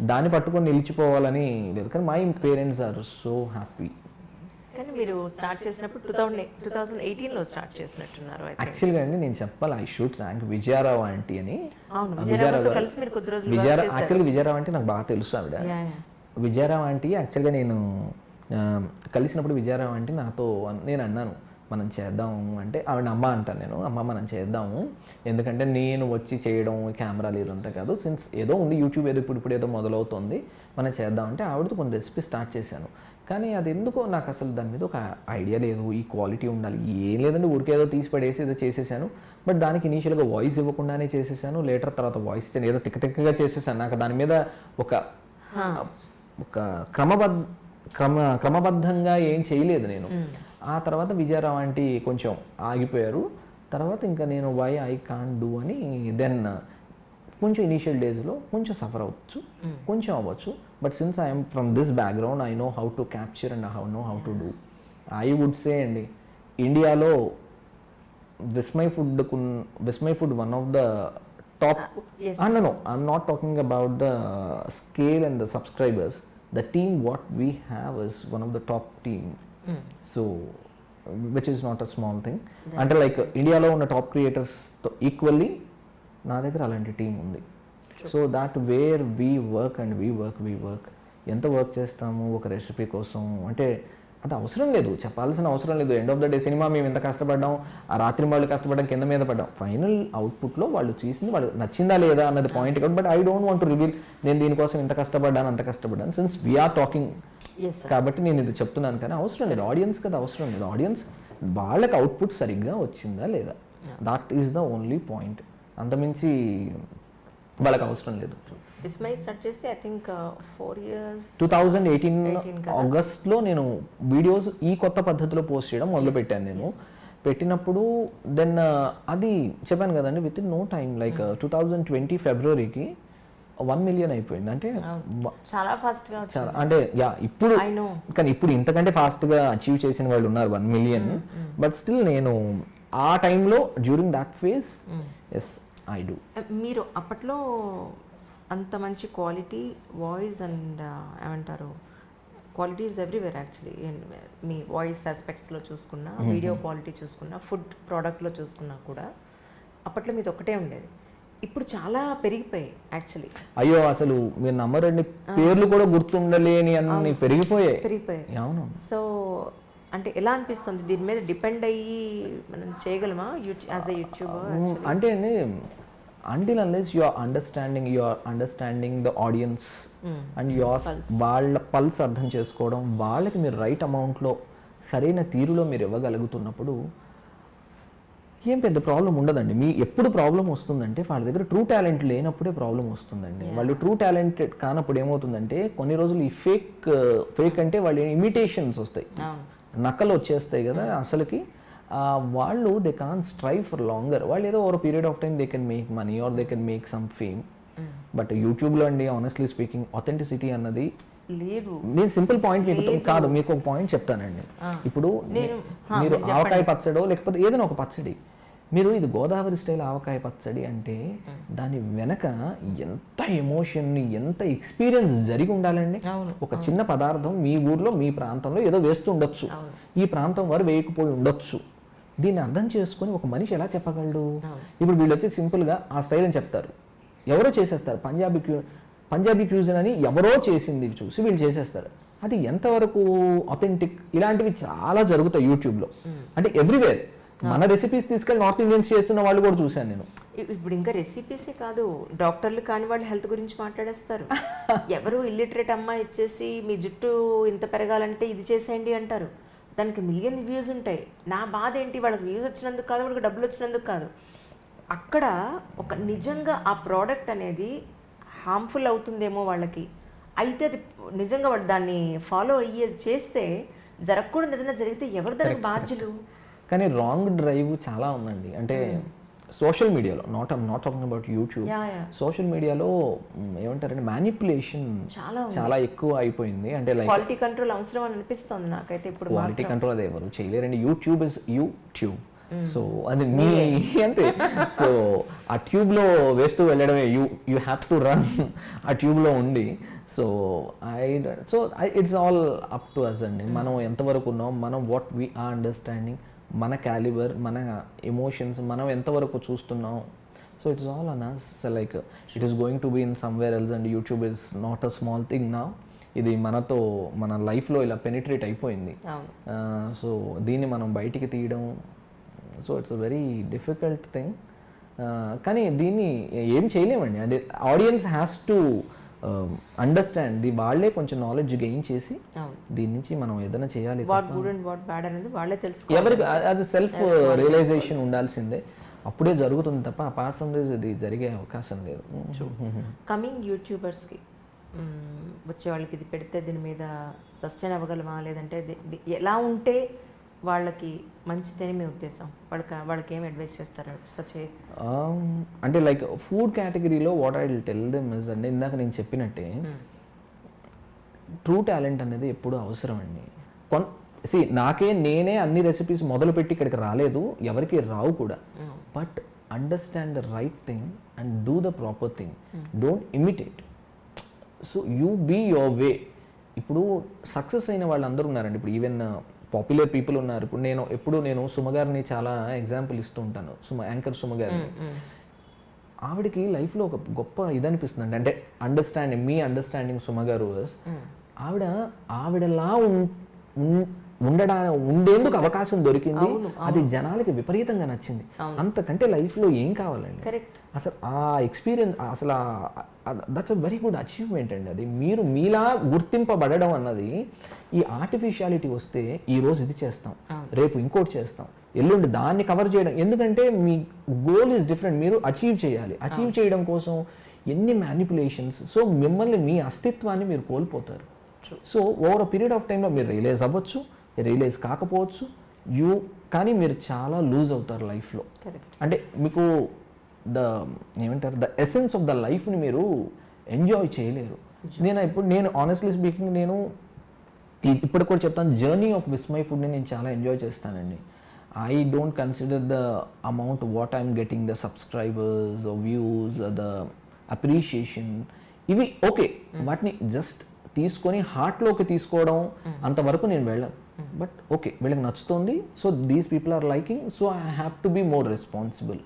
దాన్ని పట్టుకొని నిలిచిపోవాలని లేదు. కానీ my parents are so happy. కానీ మీరు స్టార్ట్ చేసినప్పుడు 2018లో స్టార్ట్ చేసినట్టున్నారు. యాక్చువల్గా అండి నేను చెప్పాలి, I should thank Vijaya Rao aunty అని. అవును, విజయరావుతో కలిసి మీరు కొద్ది రోజులు యాక్చువల్గా విజయారావు అంటే నాకు బాగా తెలుసు ఆవిడ. విజయారావు ఆంటీ యాక్చువల్గా నేను కలిసినప్పుడు విజయారావు ఆంటీ నాతో నేను అన్నాను మనం చేద్దాము అంటే, ఆవిడ అమ్మ అంటాను నేను, అమ్మ మనం చేద్దాము, ఎందుకంటే నేను వచ్చి చేయడం కెమెరా లేదు అంతా కాదు, సిన్స్ ఏదో ఉంది యూట్యూబ్ ఏదో ఇప్పుడు ఏదో మొదలవుతుంది మనం చేద్దామంటే ఆవిడతో కొన్ని రెసిపీ స్టార్ట్ చేశాను. కానీ అది ఎందుకో నాకు అసలు దాని మీద ఒక ఐడియా లేదు, ఈ క్వాలిటీ ఉండాలి, ఏం లేదండి ఊరికే ఏదో తీసి పడేసి ఏదో చేసేసాను. బట్ దానికి ఇనీషియల్గా వాయిస్ ఇవ్వకుండానే చేసేసాను, లేటర్ తర్వాత వాయిస్ ఇచ్చాను, ఏదో తిక్కగా చేసేసాను. నాకు దాని మీద ఒక క్రమబద్ధంగా ఏం చేయలేదు నేను. ఆ తర్వాత విజయరావు ఆంటీ కొంచెం ఆగిపోయారు. తర్వాత ఇంకా నేను వై ఐ కాంట్ డూ అని దెన్ కొంచెం ఇనీషియల్ డేస్లో కొంచెం సఫర్ అవ్వచ్చు, కొంచెం అవ్వచ్చు. But since I'm from this background I know how to capture and know how to do. I would say అండి, ఇండియాలో Vismai food one of the top. No, I'm not talking about the scale and the subscribers. The team what we have is one of the top team. So which is not a small thing. అంటే like ఇండియాలో ఉన్న top creators తో equally నా దగ్గర అలాంటి team ఉంది. So that where we work and we work ఎంత work చేస్తాము ఒక రెసిపీ కోసం అంటే అది అవసరం లేదు, చెప్పాల్సిన అవసరం లేదు. End of the day cinema మేము ఎంత కష్టపడ్డాం, ఆ రాత్రి వాళ్ళు కష్టపడ్డాం, కింద మీద పడ్డాం, ఫైనల్ అవుట్పుట్లో వాళ్ళు చేసింది వాళ్ళు నచ్చిందా లేదా అన్నది పాయింట్ కాదు. But I don't want to reveal నేను దీనికోసం ఇంత కష్టపడ్డాను అంత కష్టపడ్డాను, సిన్స్ వీఆర్ టాకింగ్ కాబట్టి నేను ఇది చెప్తున్నాను. కానీ అవసరం లేదు, ఆడియన్స్ కదా అవసరం లేదు. ఆడియన్స్ వాళ్ళకి అవుట్పుట్ సరిగ్గా వచ్చిందా లేదా, that is the only point. అంతమించి వాళ్ళకి అవసరం లేదు. విస్మయ్ స్టార్ట్ చేసి ఐ థింక్ 4 years 2018 ఆగస్ట్లో నేను వీడియోస్ ఈ కొత్త పద్ధతిలో పోస్ట్ చేయడం మొదలుపెట్టాను. నేను పెట్టినప్పుడు దెన్ అది చెప్పాను కదండి, with in no time like 2020 ఫిబ్రవరికి 1 million అయిపోయింది. అంటే చాలా ఫాస్ట్ గా చాలా అంటే ఇప్పుడు కానీ ఇప్పుడు ఇంతకంటే ఫాస్ట్గా అచీవ్ చేసిన వాళ్ళు ఉన్నారు 1 million. బట్ స్టిల్ నేను ఆ టైంలో during that phase as I do. మీరు అప్పట్లో అంత మంచి క్వాలిటీ వాయిస్ అండ్ ఏమంటారు క్వాలిటీ ఈజ్ ఎవ్రీవేర్ యాక్చువల్లీ. మీ వాయిస్ ఆస్పెక్ట్స్లో చూసుకున్నా, వీడియో క్వాలిటీ చూసుకున్నా, ఫుడ్ ప్రోడక్ట్లో చూసుకున్నా కూడా అప్పట్లో మీది ఒక్కటే ఉండేది. ఇప్పుడు చాలా పెరిగిపోయాయి యాక్చువల్లీ. అయ్యో అసలు మీరు నమ్మరండి, పేర్లు కూడా గుర్తుండలేని అన్ని పెరిగిపోయాయి. అవును. సో అంటే ఎలా అనిపిస్తుంది, దీని మీద డిపెండ్ అయ్యి మనం చేయగలమా యాజ్ ఎ యూట్యూబర్? అంటే అండి, until unless you are understanding the audience and వాళ్ళ పల్స్ అర్థం చేసుకోవడం, వాళ్ళకి మీరు రైట్ అమౌంట్లో సరైన తీరులో మీరు ఇవ్వగలుగుతున్నప్పుడు ఏం పెద్ద ప్రాబ్లం ఉండదండి. మీ ఎప్పుడు ప్రాబ్లం వస్తుందంటే వాళ్ళ దగ్గర ట్రూ టాలెంట్ లేనప్పుడే ప్రాబ్లం వస్తుందండి. వాళ్ళు ట్రూ టాలెంటెడ్ కానప్పుడు ఏమవుతుందంటే కొన్ని రోజులు ఈ ఫేక్ అంటే వాళ్ళు ఇమిటేషన్స్ వస్తాయి, నకలు వచ్చేస్తాయి కదా అసలుకి. వాళ్ళు they can strive for longer. వాళ్ళు ఏదో over period of time they can make money or they can make some fame. But యూట్యూబ్లో అండి ఆనెస్ట్లీ స్పీకింగ్ ఆథెంటిసిటీ అన్నది లేదు. నేను సింపుల్ పాయింట్ మీకు కాదు, మీకు ఒక పాయింట్ చెప్తానండి. ఇప్పుడు మీరు ఆవకాయ పచ్చడో లేకపోతే ఏదైనా ఒక పచ్చడి, మీరు ఇది గోదావరి స్టైల్ ఆవకాయ పచ్చడి అంటే దాని వెనక ఎంత ఎమోషన్, ఎంత ఎక్స్పీరియన్స్ జరిగి ఉండాలండి. ఒక చిన్న పదార్థం మీ ఊర్లో మీ ప్రాంతంలో ఏదో వేస్తూ ఉండొచ్చు, ఈ ప్రాంతం వారు వేయకపోయి ఉండొచ్చు. దీన్ని అర్థం చేసుకొని ఒక మనిషి ఎలా చెప్పగలడు? ఇప్పుడు వీళ్ళు వచ్చి సింపుల్గా ఆ స్టైల్ అని చెప్తారు, ఎవరో చేసేస్తారు. పంజాబీ క్యూజన్ అని ఎవరో చేసింది చూసి వీళ్ళు చేసేస్తారు. అది ఎంతవరకు అథెంటిక్, ఇలాంటివి చాలా జరుగుతాయి యూట్యూబ్లో. అంటే ఎవ్రీవేర్ మన రెసిపీస్ తీసుకెళ్ళి నార్త్ ఇండియన్స్ చేస్తున్న వాళ్ళు కూడా చూశాను నేను. ఇప్పుడు ఇంకా రెసిపీసే కాదు, డాక్టర్లు కాని వాళ్ళు హెల్త్ గురించి మాట్లాడేస్తారు. ఎవరు ఇల్లిటరేట్ అమ్మాయి ఇచ్చేసి మీ జుట్టు ఇంత పెరగాలంటే ఇది చేసేయండి అంటారు. దానికి మిలియన్ వ్యూస్ ఉంటాయి. నా బాధ ఏంటి, వాళ్ళకి వ్యూస్ వచ్చినందుకు కాదు, వాళ్ళకి డబ్బులు వచ్చినందుకు కాదు. అక్కడ ఒక నిజంగా ఆ ప్రోడక్ట్ అనేది హార్మ్ఫుల్ అవుతుందేమో వాళ్ళకి, అయితే అది నిజంగా వాళ్ళు దాన్ని ఫాలో అయ్యి చేస్తే జరగకూడదు ఏదైనా జరిగితే ఎవరు దానికి బాధ్యులు? కానీ రాంగ్ డ్రైవ్ చాలా ఉందండి. అంటే సోషల్ మీడియాలో, not talking about YouTube, social మీడియాలో ఏమంటారంటే మ్యానిపులేషన్ చాలా ఎక్కువ అయిపోయింది. అంటే లైక్ క్వాలిటీ కంట్రోల్ అవసరం అని అనిపిస్తుంది నాకైతే. ఇప్పుడు క్వాలిటీ కంట్రోల్ అది ఎవరు చేయలేరండి. YouTube is YouTube. సో అది మీ అంతే. సో ఆ ట్యూబ్లో వేస్తూ వెళ్ళడమే, యూ హ్యావ్ టు రన్ ఆ ట్యూబ్లో ఉండి. So it's all up to us అండి. మనం ఎంతవరకు ఉన్నాం, మనం వాట్ వీ ఆర్ అండర్స్టాండింగ్, మన క్యాలిబర్, మన ఎమోషన్స్ మనం ఎంతవరకు చూస్తున్నాం. So it's all on us. Like it is going to be in somewhere else and YouTube is not a small thing now. ఇది మనతో మన లైఫ్లో ఇలా పెనిట్రేట్ అయిపోయింది. సో దీన్ని మనం బయటికి తీయడం, so it's a very difficult thing. కానీ దీన్ని ఏం చేయలేమండి. అంటే ఆడియన్స్ హ్యాస్ టు అండర్స్టాండ్, వాళ్ళే కొంచెం నాలెడ్జ్ గెయిన్ చేసి దీని నుంచి మనం ఏదైనా చేయాలి. ఎవరికి అది సెల్ఫ్ రియలైజేషన్ ఉండాల్సిందే, అప్పుడే జరుగుతుంది తప్ప అపార్ట్ ఫ్రమ్ దిస్ ఇది జరిగే అవకాశం లేదు. కమింగ్ యూట్యూబర్స్కి వచ్చే వాళ్ళకి ఇది పెడితే దీని మీద సస్టైన్ అవ్వగలమా, లేదంటే ఎలా ఉంటే వాళ్ళకి మంచిదని మీ ఉద్దేశం? వాళ్ళకి ఏం అడ్వైస్ చేస్తారు సచ్? అంటే లైక్ ఫుడ్ కేటగిరీలో what I will tell them is అంటే ఇందాక నేను చెప్పినట్టే ట్రూ టాలెంట్ అనేది ఎప్పుడూ అవసరం అండి. నేనే అన్ని రెసిపీస్ మొదలుపెట్టి ఇక్కడికి రాలేదు, ఎవరికి రావు కూడా. But understand the right thing and do the proper thing, don't imitate. So you be your way. ఇప్పుడు సక్సెస్ అయిన వాళ్ళు అందరూ ఉన్నారండి. ఇప్పుడు ఈవెన్ పాపులర్ పీపుల్ ఉన్నారు. ఇప్పుడు నేను సుమ గారిని చాలా ఎగ్జాంపుల్ ఇస్తూ ఉంటాను. యాంకర్ సుమ గారిని. ఆవిడకి లైఫ్లో ఒక గొప్ప ఇది అనిపిస్తుంది అంటే అండర్స్టాండింగ్ సుమ గారు ఆవిడలా ఉండేందుకు అవకాశం దొరికింది. అది జనాలకి విపరీతంగా నచ్చింది. అంతకంటే లైఫ్లో ఏం కావాలండి? అసలు ఆ ఎక్స్పీరియన్స్, అసలు that's a very good achievement అండి. అది మీరు మీలా గుర్తింపబడడం అన్నది. ఈ ఆర్టిఫిషియాలిటీ వస్తే ఈరోజు ఇది చేస్తాం, రేపు ఇంకోటి చేస్తాం, ఎల్లుండి దాన్ని కవర్ చేయడం. ఎందుకంటే మీ గోల్ ఈజ్ డిఫరెంట్, మీరు అచీవ్ చేయాలి. అచీవ్ చేయడం కోసం ఎన్ని మ్యానిపులేషన్స్. సో మిమ్మల్ని, మీ అస్తిత్వాన్ని మీరు కోల్పోతారు. So over a period of టైంలో మీరు రియలైజ్ అవ్వచ్చు, రియలైజ్ కాకపోవచ్చు, కానీ మీరు చాలా లూజ్ అవుతారు లైఫ్లో. అంటే మీకు ద ఎసెన్స్ ఆఫ్ ద లైఫ్ని మీరు ఎంజాయ్ చేయలేరు. నేను ఆనెస్ట్లీ స్పీకింగ్, నేను ఇప్పుడు కూడా చెప్తాను, జర్నీ ఆఫ్ విస్మయ్ ఫుడ్ని నేను చాలా ఎంజాయ్ చేస్తానండి. I don't consider the amount what I'm getting, the subscribers, views, the appreciation, ఇవి ఓకే. వాటిని జస్ట్ తీసుకొని హార్ట్లోకి తీసుకోవడం అంతవరకు నేను వెళ్ళాను. బట్ ఓకే, వీళ్ళకి నచ్చుతుంది, so these people are liking, so I have to be more responsible.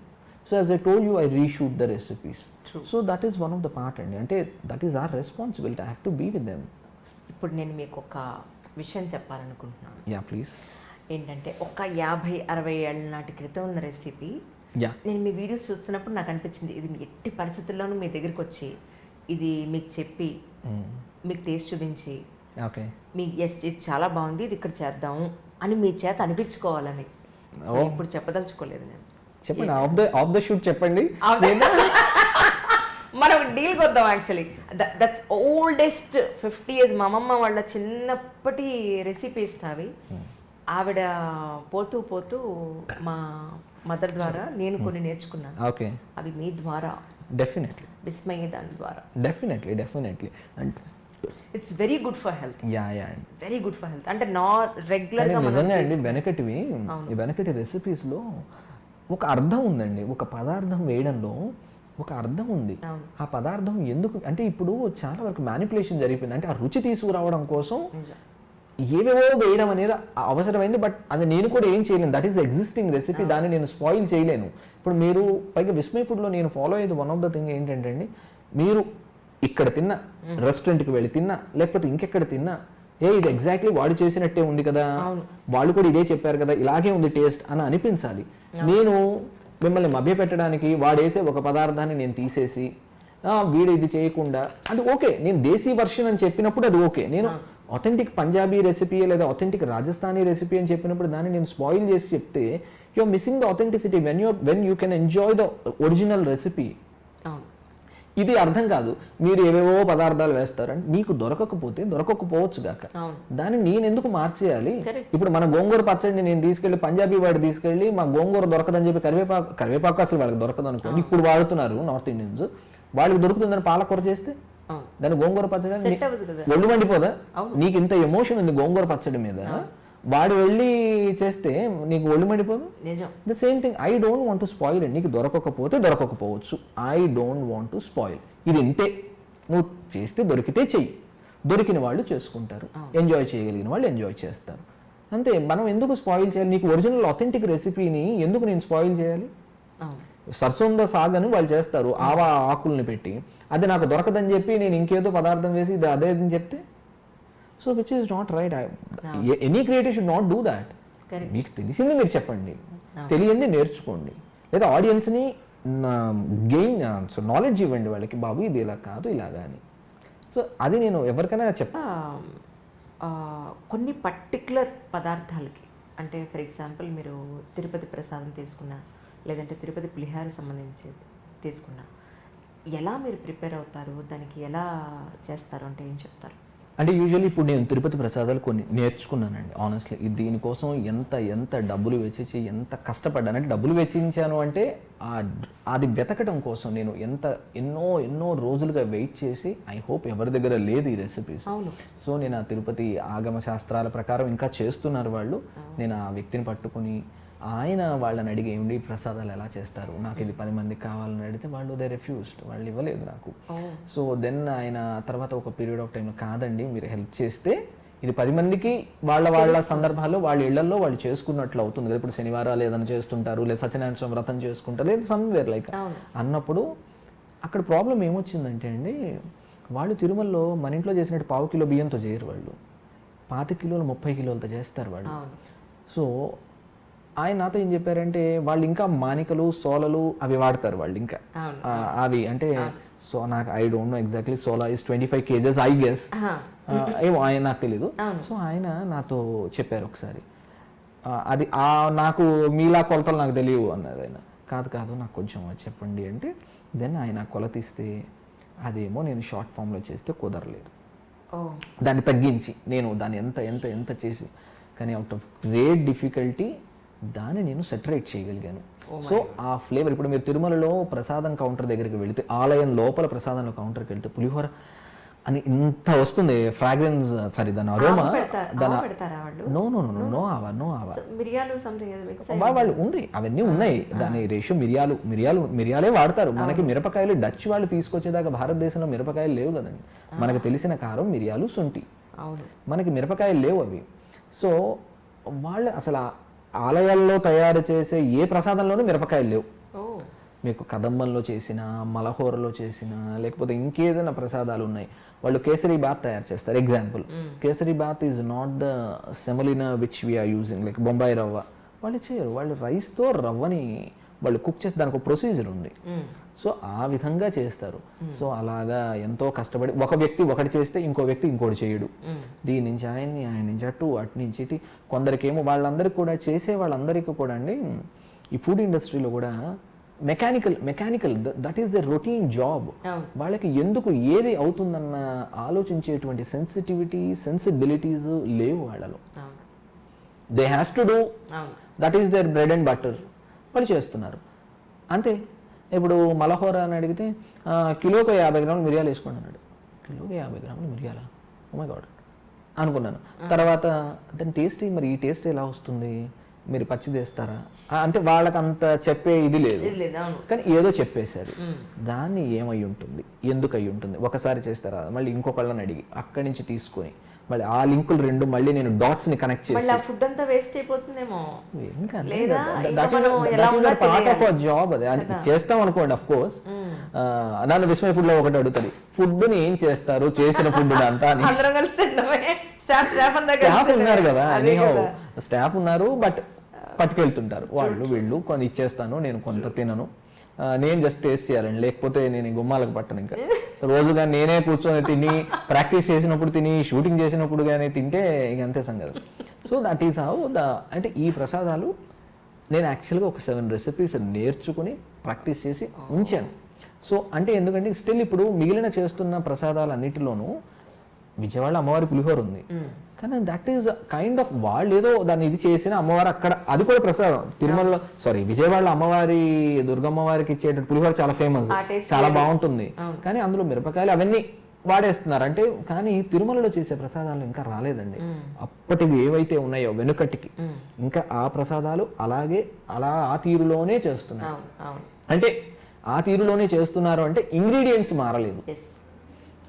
So as I told you, I reshoot the recipes. So that is one of the part అండి. అంటే that is our responsibility, I have to be with them. ఇప్పుడు నేను మీకు ఒక విషయం చెప్పాలనుకుంటున్నాను. Yeah please. ఏంటంటే ఒక 50-60 ఏళ్ళ నాటి క్రితం ఉన్న రెసిపీ. నేను మీ వీడియోస్ చూస్తున్నప్పుడు నాకు అనిపించింది, ఇది ఎట్టి పరిస్థితుల్లోనూ మీ దగ్గరికి వచ్చి ఇది మీకు చెప్పి మీకు టేస్ట్ చూపించి మీ ఇది చాలా బాగుంది, ఇది ఇక్కడ చేద్దాము అని మీ చేత అనిపించుకోవాలని. ఇప్పుడు చెప్పదలుచుకోలేదు నేను. చెప్పండి, ఆఫ్ ద షూట్ చెప్పండి. మనం డీల్ కొద్దాం. యాక్చువల్లీ దట్స్ ఓల్డెస్ట్ 50 years మా అమ్మమ్మ వాళ్ళ చిన్నప్పటి రెసిపీస్ అవి. ఆవిడ పోతూ పోతూ మా మదర్ ద్వారా నేను కొన్ని నేర్చుకున్నాను. అవి మీ ద్వారా డెఫినెట్లీ, విస్మయ దాని ద్వారా definitely and it's very good for health. Very good for health. అంటే రెగ్యులర్ గా నిజంగా అండి వెనకటి రెసిపీస్లో ఒక అర్థం ఉందండి. ఒక పదార్థం వేయడంలో ఒక అర్థం ఉంది. ఆ పదార్థం ఎందుకు అంటే ఇప్పుడు చాలా వరకు మ్యానిపులేషన్ జరిగిపోయింది. అంటే ఆ రుచి తీసుకురావడం కోసం ఏవేవో వేయడం అనేది అవసరమైంది. బట్ అది నేను కూడా ఏం చేయలేను. దట్ ఈస్ ఎగ్జిస్టింగ్ రెసిపీ, దాన్ని నేను స్పాయిల్ చేయలేను. ఇప్పుడు మీరు పైగా విస్మయ్ ఫుడ్లో నేను ఫాలో అయ్యేది వన్ ఆఫ్ ద థింగ్ ఏంటంటే అండి, మీరు ఇక్కడ తిన్నా, రెస్టారెంట్కి వెళ్ళి తిన్నా, లేకపోతే ఇంకెక్కడ తిన్నా, ఇది ఎగ్జాక్ట్లీ వాడు చేసినట్టే ఉంది కదా, వాళ్ళు కూడా ఇదే చెప్పారు కదా, ఇలాగే ఉంది టేస్ట్ అని అనిపించాలి. నేను మిమ్మల్ని మభ్యపెట్టడానికి వాడేసే ఒక పదార్థాన్ని నేను తీసేసి వీడు ఇది చేయకుండా అంటే ఓకే, నేను దేశీ వర్షన్ అని చెప్పినప్పుడు అది ఓకే. నేను ఆథెంటిక్ పంజాబీ రెసిపీ లేదా ఆథెంటిక్ రాజస్థానీ రెసిపీ అని చెప్పినప్పుడు దాన్ని నేను స్పాయిల్ చేసి చెప్తే you are missing the authenticity when you can enjoy the original recipe. ఇది అర్థం కాదు, మీరు ఏవేవో పదార్థాలు వేస్తారని మీకు దొరకకపోవచ్చు గాక, దాన్ని నేను ఎందుకు మార్చేయాలి? ఇప్పుడు మన గోంగూర పచ్చడిని నేను తీసుకెళ్లి పంజాబీ వాడు తీసుకెళ్లి మా గోంగూర దొరకదని చెప్పి కరివేపాకు అసలు వాళ్ళకి దొరకదు అనుకోండి, ఇప్పుడు వాడుతున్నారు నార్త్ ఇండియన్స్, వాళ్ళకి దొరుకుతుందని పాలకూర చేస్తే దాని గోంగూర పచ్చడి ఒళ్ళు మండిపోదా? నీకు ఇంత ఎమోషన్ ఉంది గోంగూర పచ్చడి మీద, వాడు వెళ్ళి చేస్తే నీకు ఒళ్ళు మండిపోదు? The same thing, I don't want to spoil. నీకు దొరకకపోవచ్చు, I don't want to spoil. ఇది ఇంతే, నువ్వు చేస్తే దొరికితే చెయ్యి, దొరికిన వాళ్ళు చేసుకుంటారు, ఎంజాయ్ చేయగలిగిన వాళ్ళు ఎంజాయ్ చేస్తారు, అంతే. మనం ఎందుకు స్పాయిల్ చేయాలి? నీకు ఒరిజినల్ ఆథెంటిక్ రెసిపీని ఎందుకు నేను స్పాయిల్ చేయాలి? సర్సోంద సాగ్ అని వాళ్ళు చేస్తారు ఆవా ఆకుల్ని పెట్టి, అది నాకు దొరకదని చెప్పి నేను ఇంకేదో పదార్థం వేసి ఇది అదే అని చెప్తే, so which is not right. Any creator should not do that. మీకు తెలిసింది మీరు చెప్పండి, తెలియంది నేర్చుకోండి, లేదా ఆడియన్స్ని గెయిన్ నాలెడ్జ్ ఇవ్వండి వాళ్ళకి, బాబు ఇది ఇలా కాదు ఇలాగా అని. సో అది నేను ఎవరికైనా కొన్ని పర్టికులర్ పదార్థాలకి, అంటే ఫర్ ఎగ్జాంపుల్ మీరు తిరుపతి ప్రసాదం తీసుకున్నా, లేదంటే తిరుపతి పులిహార సంబంధించి తీసుకున్నా, ఎలా మీరు ప్రిపేర్ అవుతారు, దానికి ఎలా చేస్తారు అంటే ఏం చెప్తారు? అంటే యూజువల్లీ ఇప్పుడు నేను తిరుపతి ప్రసాదాలు కొన్ని నేర్చుకున్నానండి ఆనెస్ట్లీ. దీనికోసం ఎంత డబ్బులు వెచ్చించి ఎంత కష్టపడ్డానంటే, డబ్బులు వెచ్చించాను అంటే అది వెతకడం కోసం నేను ఎన్నో రోజులుగా వెయిట్ చేసి, ఐ హోప్ ఎవరి దగ్గర లేదు ఈ రెసిపీస్. సో నేను ఆ తిరుపతి ఆగమ శాస్త్రాల ప్రకారం ఇంకా చేస్తున్నారు వాళ్ళు. నేను ఆ వ్యక్తిని పట్టుకుని ఆయన వాళ్ళని అడిగి ఏమిటి ప్రసాదాలు ఎలా చేస్తారు, నాకు ఇది 10 మందికి కావాలని అడిగితే వాళ్ళు దే రిఫ్యూజ్డ్, వాళ్ళు ఇవ్వలేదు నాకు. సో దెన్ ఆయన తర్వాత ఒక పీరియడ్ ఆఫ్ టైంలో, కాదండి మీరు హెల్ప్ చేస్తే ఇది 10 మందికి వాళ్ళ సందర్భాల్లో వాళ్ళ ఇళ్లలో వాళ్ళు చేసుకున్నట్లు అవుతుంది కదా. ఇప్పుడు శనివారాలు ఏదైనా చేస్తుంటారు, లేదా సత్యనారాయణ స్వామి వ్రతం చేసుకుంటారు, లేదా సమ్వేర్ లైక్ అన్నప్పుడు అక్కడ ప్రాబ్లం ఏమొచ్చిందంటే అండి, వాళ్ళు తిరుమలలో మన ఇంట్లో చేసినట్టు 1/4 కిలో బియ్యంతో చేయరు, వాళ్ళు 25 కిలోలు 30 కిలోలతో చేస్తారు వాళ్ళు. సో ఆయన నాతో ఏం చెప్పారంటే, వాళ్ళు ఇంకా మానికలు సోలలు అవి వాడతారు వాళ్ళు ఇంకా అవి అంటే. సో నాకు ఐ డోంట్ నో ఎగ్జాక్ట్లీ, సోలా ఇస్ 25 kgs ఐ గెస్, ఏమో ఆయన నాకు తెలీదు. సో ఆయన నాతో చెప్పారు ఒకసారి, అది నాకు మీలా కొలతలు నాకు తెలియవు అన్నారు ఆయన. కాదు నాకు కొంచెం చెప్పండి అంటే, దెన్ ఆయన కొలతిస్తే అదేమో నేను షార్ట్ ఫామ్లో చేస్తే కుదరలేదు, దాన్ని తగ్గించి నేను దాన్ని ఎంత చేసి, కానీ అవుట్ ఆఫ్ గ్రేట్ డిఫికల్టీ దాన్ని నేను సెటరేట్ చేయగలిగాను. సో ఆ ఫ్లేవర్, ఇప్పుడు మీరు తిరుమలలో ప్రసాదం కౌంటర్ దగ్గరికి వెళితే, ఆలయం లోపల ప్రసాదంలో కౌంటర్కి వెళ్తే పులిహోర అని ఇంత వస్తుంది ఫ్రాగ్రెన్స్, సారీ దాని అరోమా, నో ఆవా వాళ్ళు ఉన్నాయి, అవన్నీ ఉన్నాయి. దాని రేషియో మిరియాలే వాడతారు. మనకి మిరపకాయలు డచ్ వాళ్ళు తీసుకొచ్చేదాకా భారతదేశంలో మిరపకాయలు లేవు కదండి. మనకు తెలిసిన కారం మిరియాలు శొంఠి, మనకి మిరపకాయలు లేవు అవి. సో వాళ్ళు అసలు ఆలయాల్లో తయారు చేసే ఏ ప్రసాదంలోనూ మిరపకాయలు లేవు. మీకు కదంబంలో చేసిన, మలహోరలో చేసిన, లేకపోతే ఇంకేదైనా ప్రసాదాలు ఉన్నాయి, వాళ్ళు కేసరి బాత్ తయారు చేస్తారు. Example, kesari bath is not the semolina which we're using, like Bombay rava వాళ్ళు చేయరు. వాళ్ళు రైస్తో రవ్వని వాళ్ళు కుక్ చేసి దానికి ఒక ప్రొసీజర్ ఉంది. సో ఆ విధంగా చేస్తారు. సో అలాగా ఎంతో కష్టపడి ఒక వ్యక్తి ఒకటి చేస్తే ఇంకో వ్యక్తి ఇంకోటి చేయడు. దీని నుంచి ఆయన నుంచి అటు నుంచి ఇటు, కొందరికేమో వాళ్ళందరికీ కూడా చేసే వాళ్ళందరికీ కూడా అండి ఈ ఫుడ్ ఇండస్ట్రీలో కూడా mechanical that is the routine job. వాళ్ళకి ఎందుకు ఏది అవుతుందన్న ఆలోచించేటువంటి సెన్సిబిలిటీస్ లేవు వాళ్ళలో. They has to do, that is their bread and butter, వాళ్ళు చేస్తున్నారు అంతే. ఇప్పుడు మలహోర అని అడిగితే కిలోకి 50 గ్రాములు మిరియాలు వేసుకోండి అన్నాడు. కిలోకి 50 గ్రాములు మిరియాలా, ఓ మై గాడ్ అనుకున్నాను. తర్వాత దాని టేస్ట్, మరి ఈ టేస్ట్ ఎలా వస్తుంది, మీరు పచ్చిది వేస్తారా అంటే వాళ్ళకి అంత చెప్పే ఇది లేదు, కానీ ఏదో చెప్పేశారు. దాన్ని ఏమై ఉంటుంది, ఎందుకు అయి ఉంటుంది, ఒకసారి చేస్తారా, మళ్ళీ ఇంకొకళ్ళని అడిగి అక్కడి నుంచి తీసుకొని మళ్ళీ ఆ లింకులు రెండు మళ్ళీ నేను డాట్స్ ని కనెక్ట్ చేసి ఫుడ్ అంతా వేస్ట్ అయిపోతుందేమో. పార్ట్ ఆఫ్ అవర్ జాబ్ అది చేస్తాం అనుకోండి. అఫ్ కోర్స్ నన్ను విస్మయ ఫుడ్ లో ఒకటి అడుగుతుంది, ఫుడ్ ని ఏం చేస్తారు, చేసిన ఫుడ్ అంతా స్టాఫ్ ఉన్నారు కదా, స్టాఫ్ ఉన్నారు, బట్ పట్టుకెళ్తుంటారు వాళ్ళు వీళ్ళు, కొన్ని ఇచ్చేస్తాను నేను, కొంత తినను, నేను జస్ట్ టేస్ట్ చేయాలండి, లేకపోతే నేను గుమ్మాలకు పట్టను. ఇంకా రోజుగా నేనే కూర్చొని తిని, ప్రాక్టీస్ చేసినప్పుడు తిని, షూటింగ్ చేసినప్పుడు కానీ తింటే ఇంక అంతే సంగతి. సో దట్ ఈస్ హౌ అంటే ఈ ప్రసాదాలు నేను యాక్చువల్గా ఒక 7 రెసిపీస్ నేర్చుకుని ప్రాక్టీస్ చేసి ఉంచాను. సో అంటే ఎందుకంటే స్టిల్ ఇప్పుడు మిగిలిన చేస్తున్న ప్రసాదాలన్నిటిలోనూ విజయవాడ అమ్మవారి పులిహోర ఉంది, కానీ దట్ ఈస్ కైండ్ ఆఫ్ వాళ్ళు ఏదో దాన్ని ఇది చేసిన అమ్మవారు అక్కడ, అది కూడా ప్రసాదం. తిరుమలలో విజయవాడ అమ్మవారి దుర్గమ్మవారికి ఇచ్చేట పులిహోర చాలా ఫేమస్, చాలా బాగుంటుంది, కానీ అందులో మిరపకాయలు అవన్నీ వాడేస్తున్నారు అంటే. కానీ తిరుమలలో చేసే ప్రసాదాలు ఇంకా రాలేదండి, అప్పటివి ఏవైతే ఉన్నాయో వెనుకటికి, ఇంకా ఆ ప్రసాదాలు అలా ఆ తీరులోనే చేస్తున్నారు. అంటే ఆ తీరులోనే చేస్తున్నారు అంటే ఇంగ్రీడియంట్స్ మారలేదు.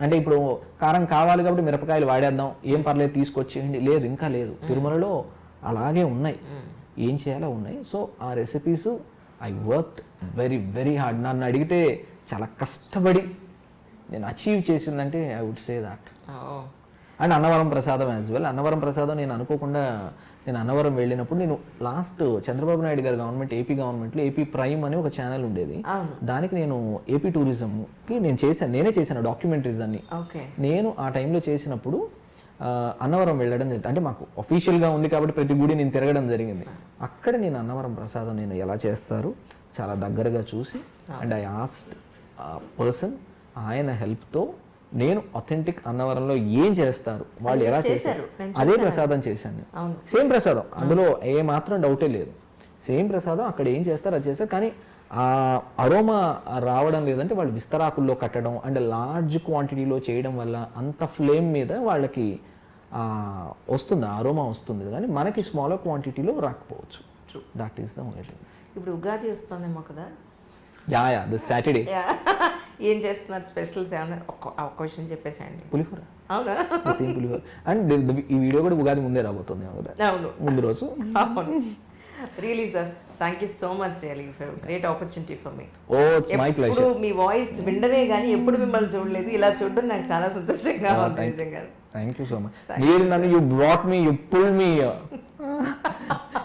అంటే ఇప్పుడు కారం కావాలి కాబట్టి మిరపకాయలు వాడేద్దాం, ఏం పర్లేదు తీసుకొచ్చేయండి, లేదు, ఇంకా లేదు, తిరుమలలో అలాగే ఉన్నాయి, ఏం చేయాలో ఉన్నాయి. సో ఆ recipes I worked very very hard. నన్ను అడిగితే చాలా కష్టపడి నేను అచీవ్ చేసిందంటే I would say that. And Annavaram prasadam as well. Annavaram ప్రసాదం నేను అనుకోకుండా, నేను అన్నవరం వెళ్ళినప్పుడు, నేను లాస్ట్ చంద్రబాబు నాయుడు గారి గవర్నమెంట్, ఏపీ గవర్నమెంట్లో ఏపీ ప్రైమ్ అని ఒక ఛానల్ ఉండేది, దానికి నేను ఏపీ టూరిజంకి నేనే చేశాను డాక్యుమెంటరీస్ అన్ని. నేను ఆ టైంలో చేసినప్పుడు అన్నవరం వెళ్ళడం జరిగింది. అంటే మాకు అఫీషియల్గా ఉంది కాబట్టి ప్రతి గుడి నేను తిరగడం జరిగింది. అక్కడ నేను అన్నవరం ప్రసాదం నేను ఎలా చేస్తారు చాలా దగ్గరగా చూసి, అండ్ ఐ ఆస్క్డ్ పర్సన్, ఆయన హెల్ప్తో నేను అథెంటిక్ అన్నవరంలో ఏం చేస్తారు, వాళ్ళు ఎలా చేస్తారు, అదే ప్రసాదం చేశాను. సేమ్ ప్రసాదం, అందులో ఏ మాత్రం డౌటే లేదు, సేమ్ ప్రసాదం అక్కడ ఏం చేస్తారు అది చేస్తారు. కానీ ఆ అరోమా రావడం లేదంటే వాళ్ళు విస్తరాకుల్లో కట్టడం అండ్ లార్జ్ క్వాంటిటీలో చేయడం వల్ల అంత ఫ్లేమ్ మీద వాళ్ళకి వస్తుంది, అరోమా వస్తుంది, కానీ మనకి స్మాలర్ క్వాంటిటీలో రాకపోవచ్చు. That is the only thing. ఇప్పుడు ఉగాది వస్తుందేమో కదా? Yeah this Saturday. ఏం చేస్తున్నారు స్పెషల్స్ ఏమన్నా ఒక విషయం చెప్పేసాయండి. పులిహోర. అవునా? సేమ్ పులిహోర. అండ్ ఈ వీడియో కూడా ఉగాది ముందే రాబోతుంది. అవును, ముందు రోజు. Really sir, thank you so much, really great opportunity for me. Oh it's my pleasure. ఎప్పుడు మీ వాయిస్ వినడమే కానీ ఎప్పుడు మిమ్మల్ని చూడలేదు, ఇలా చూడడం నాకు చాలా సంతోషంగా ఉంది నిజంగా. Thank you so much. మీరు నన్ను you brought me, you pull me.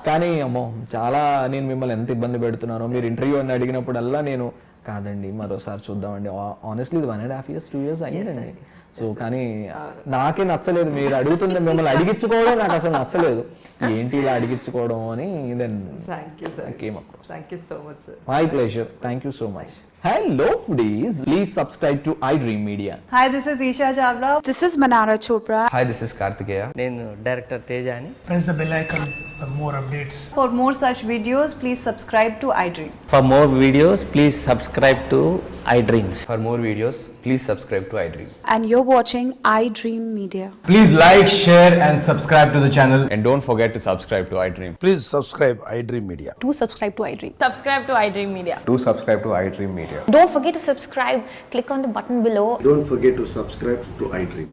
కానీ అమ్మో చాలా నేను మిమ్మల్ని ఎంత ఇబ్బంది పెడుతున్నానో, మీరు ఇంటర్వ్యూ అని అడిగినప్పుడల్లా నేను కాదండి మరోసారి చూద్దామండి. ఆనెస్ట్లీ 1.5 years 2 years అయ్యిందండి. సో కానీ నాకే నచ్చలేదు, మీరు అడుగుతుంది మిమ్మల్ని అడిగించుకోవడం నాకు అసలు నచ్చలేదు, ఏంటి ఇలా అడిగించుకోవడం అని. Then came across. Thank you so much sir. My pleasure. Thank you so much. Hello foodies, please subscribe to iDream Media. Hi, this is Isha Chavla. This is Manara Chopra. Hi, this is Kartikeya. నేను director Teja అని. Press the bell icon for more updates. For more such videos, please subscribe to iDream. For more videos, please subscribe to iDreams. For more videos, please subscribe to iDream. And you're watching iDream Media. Please like, share and subscribe to the channel. And don't forget to subscribe to iDream. Please subscribe iDream Media. Do subscribe to iDream. Subscribe to iDream Media. Do subscribe to iDream Media. Don't forget to subscribe. Click on the button below. Don't forget to subscribe to iDream.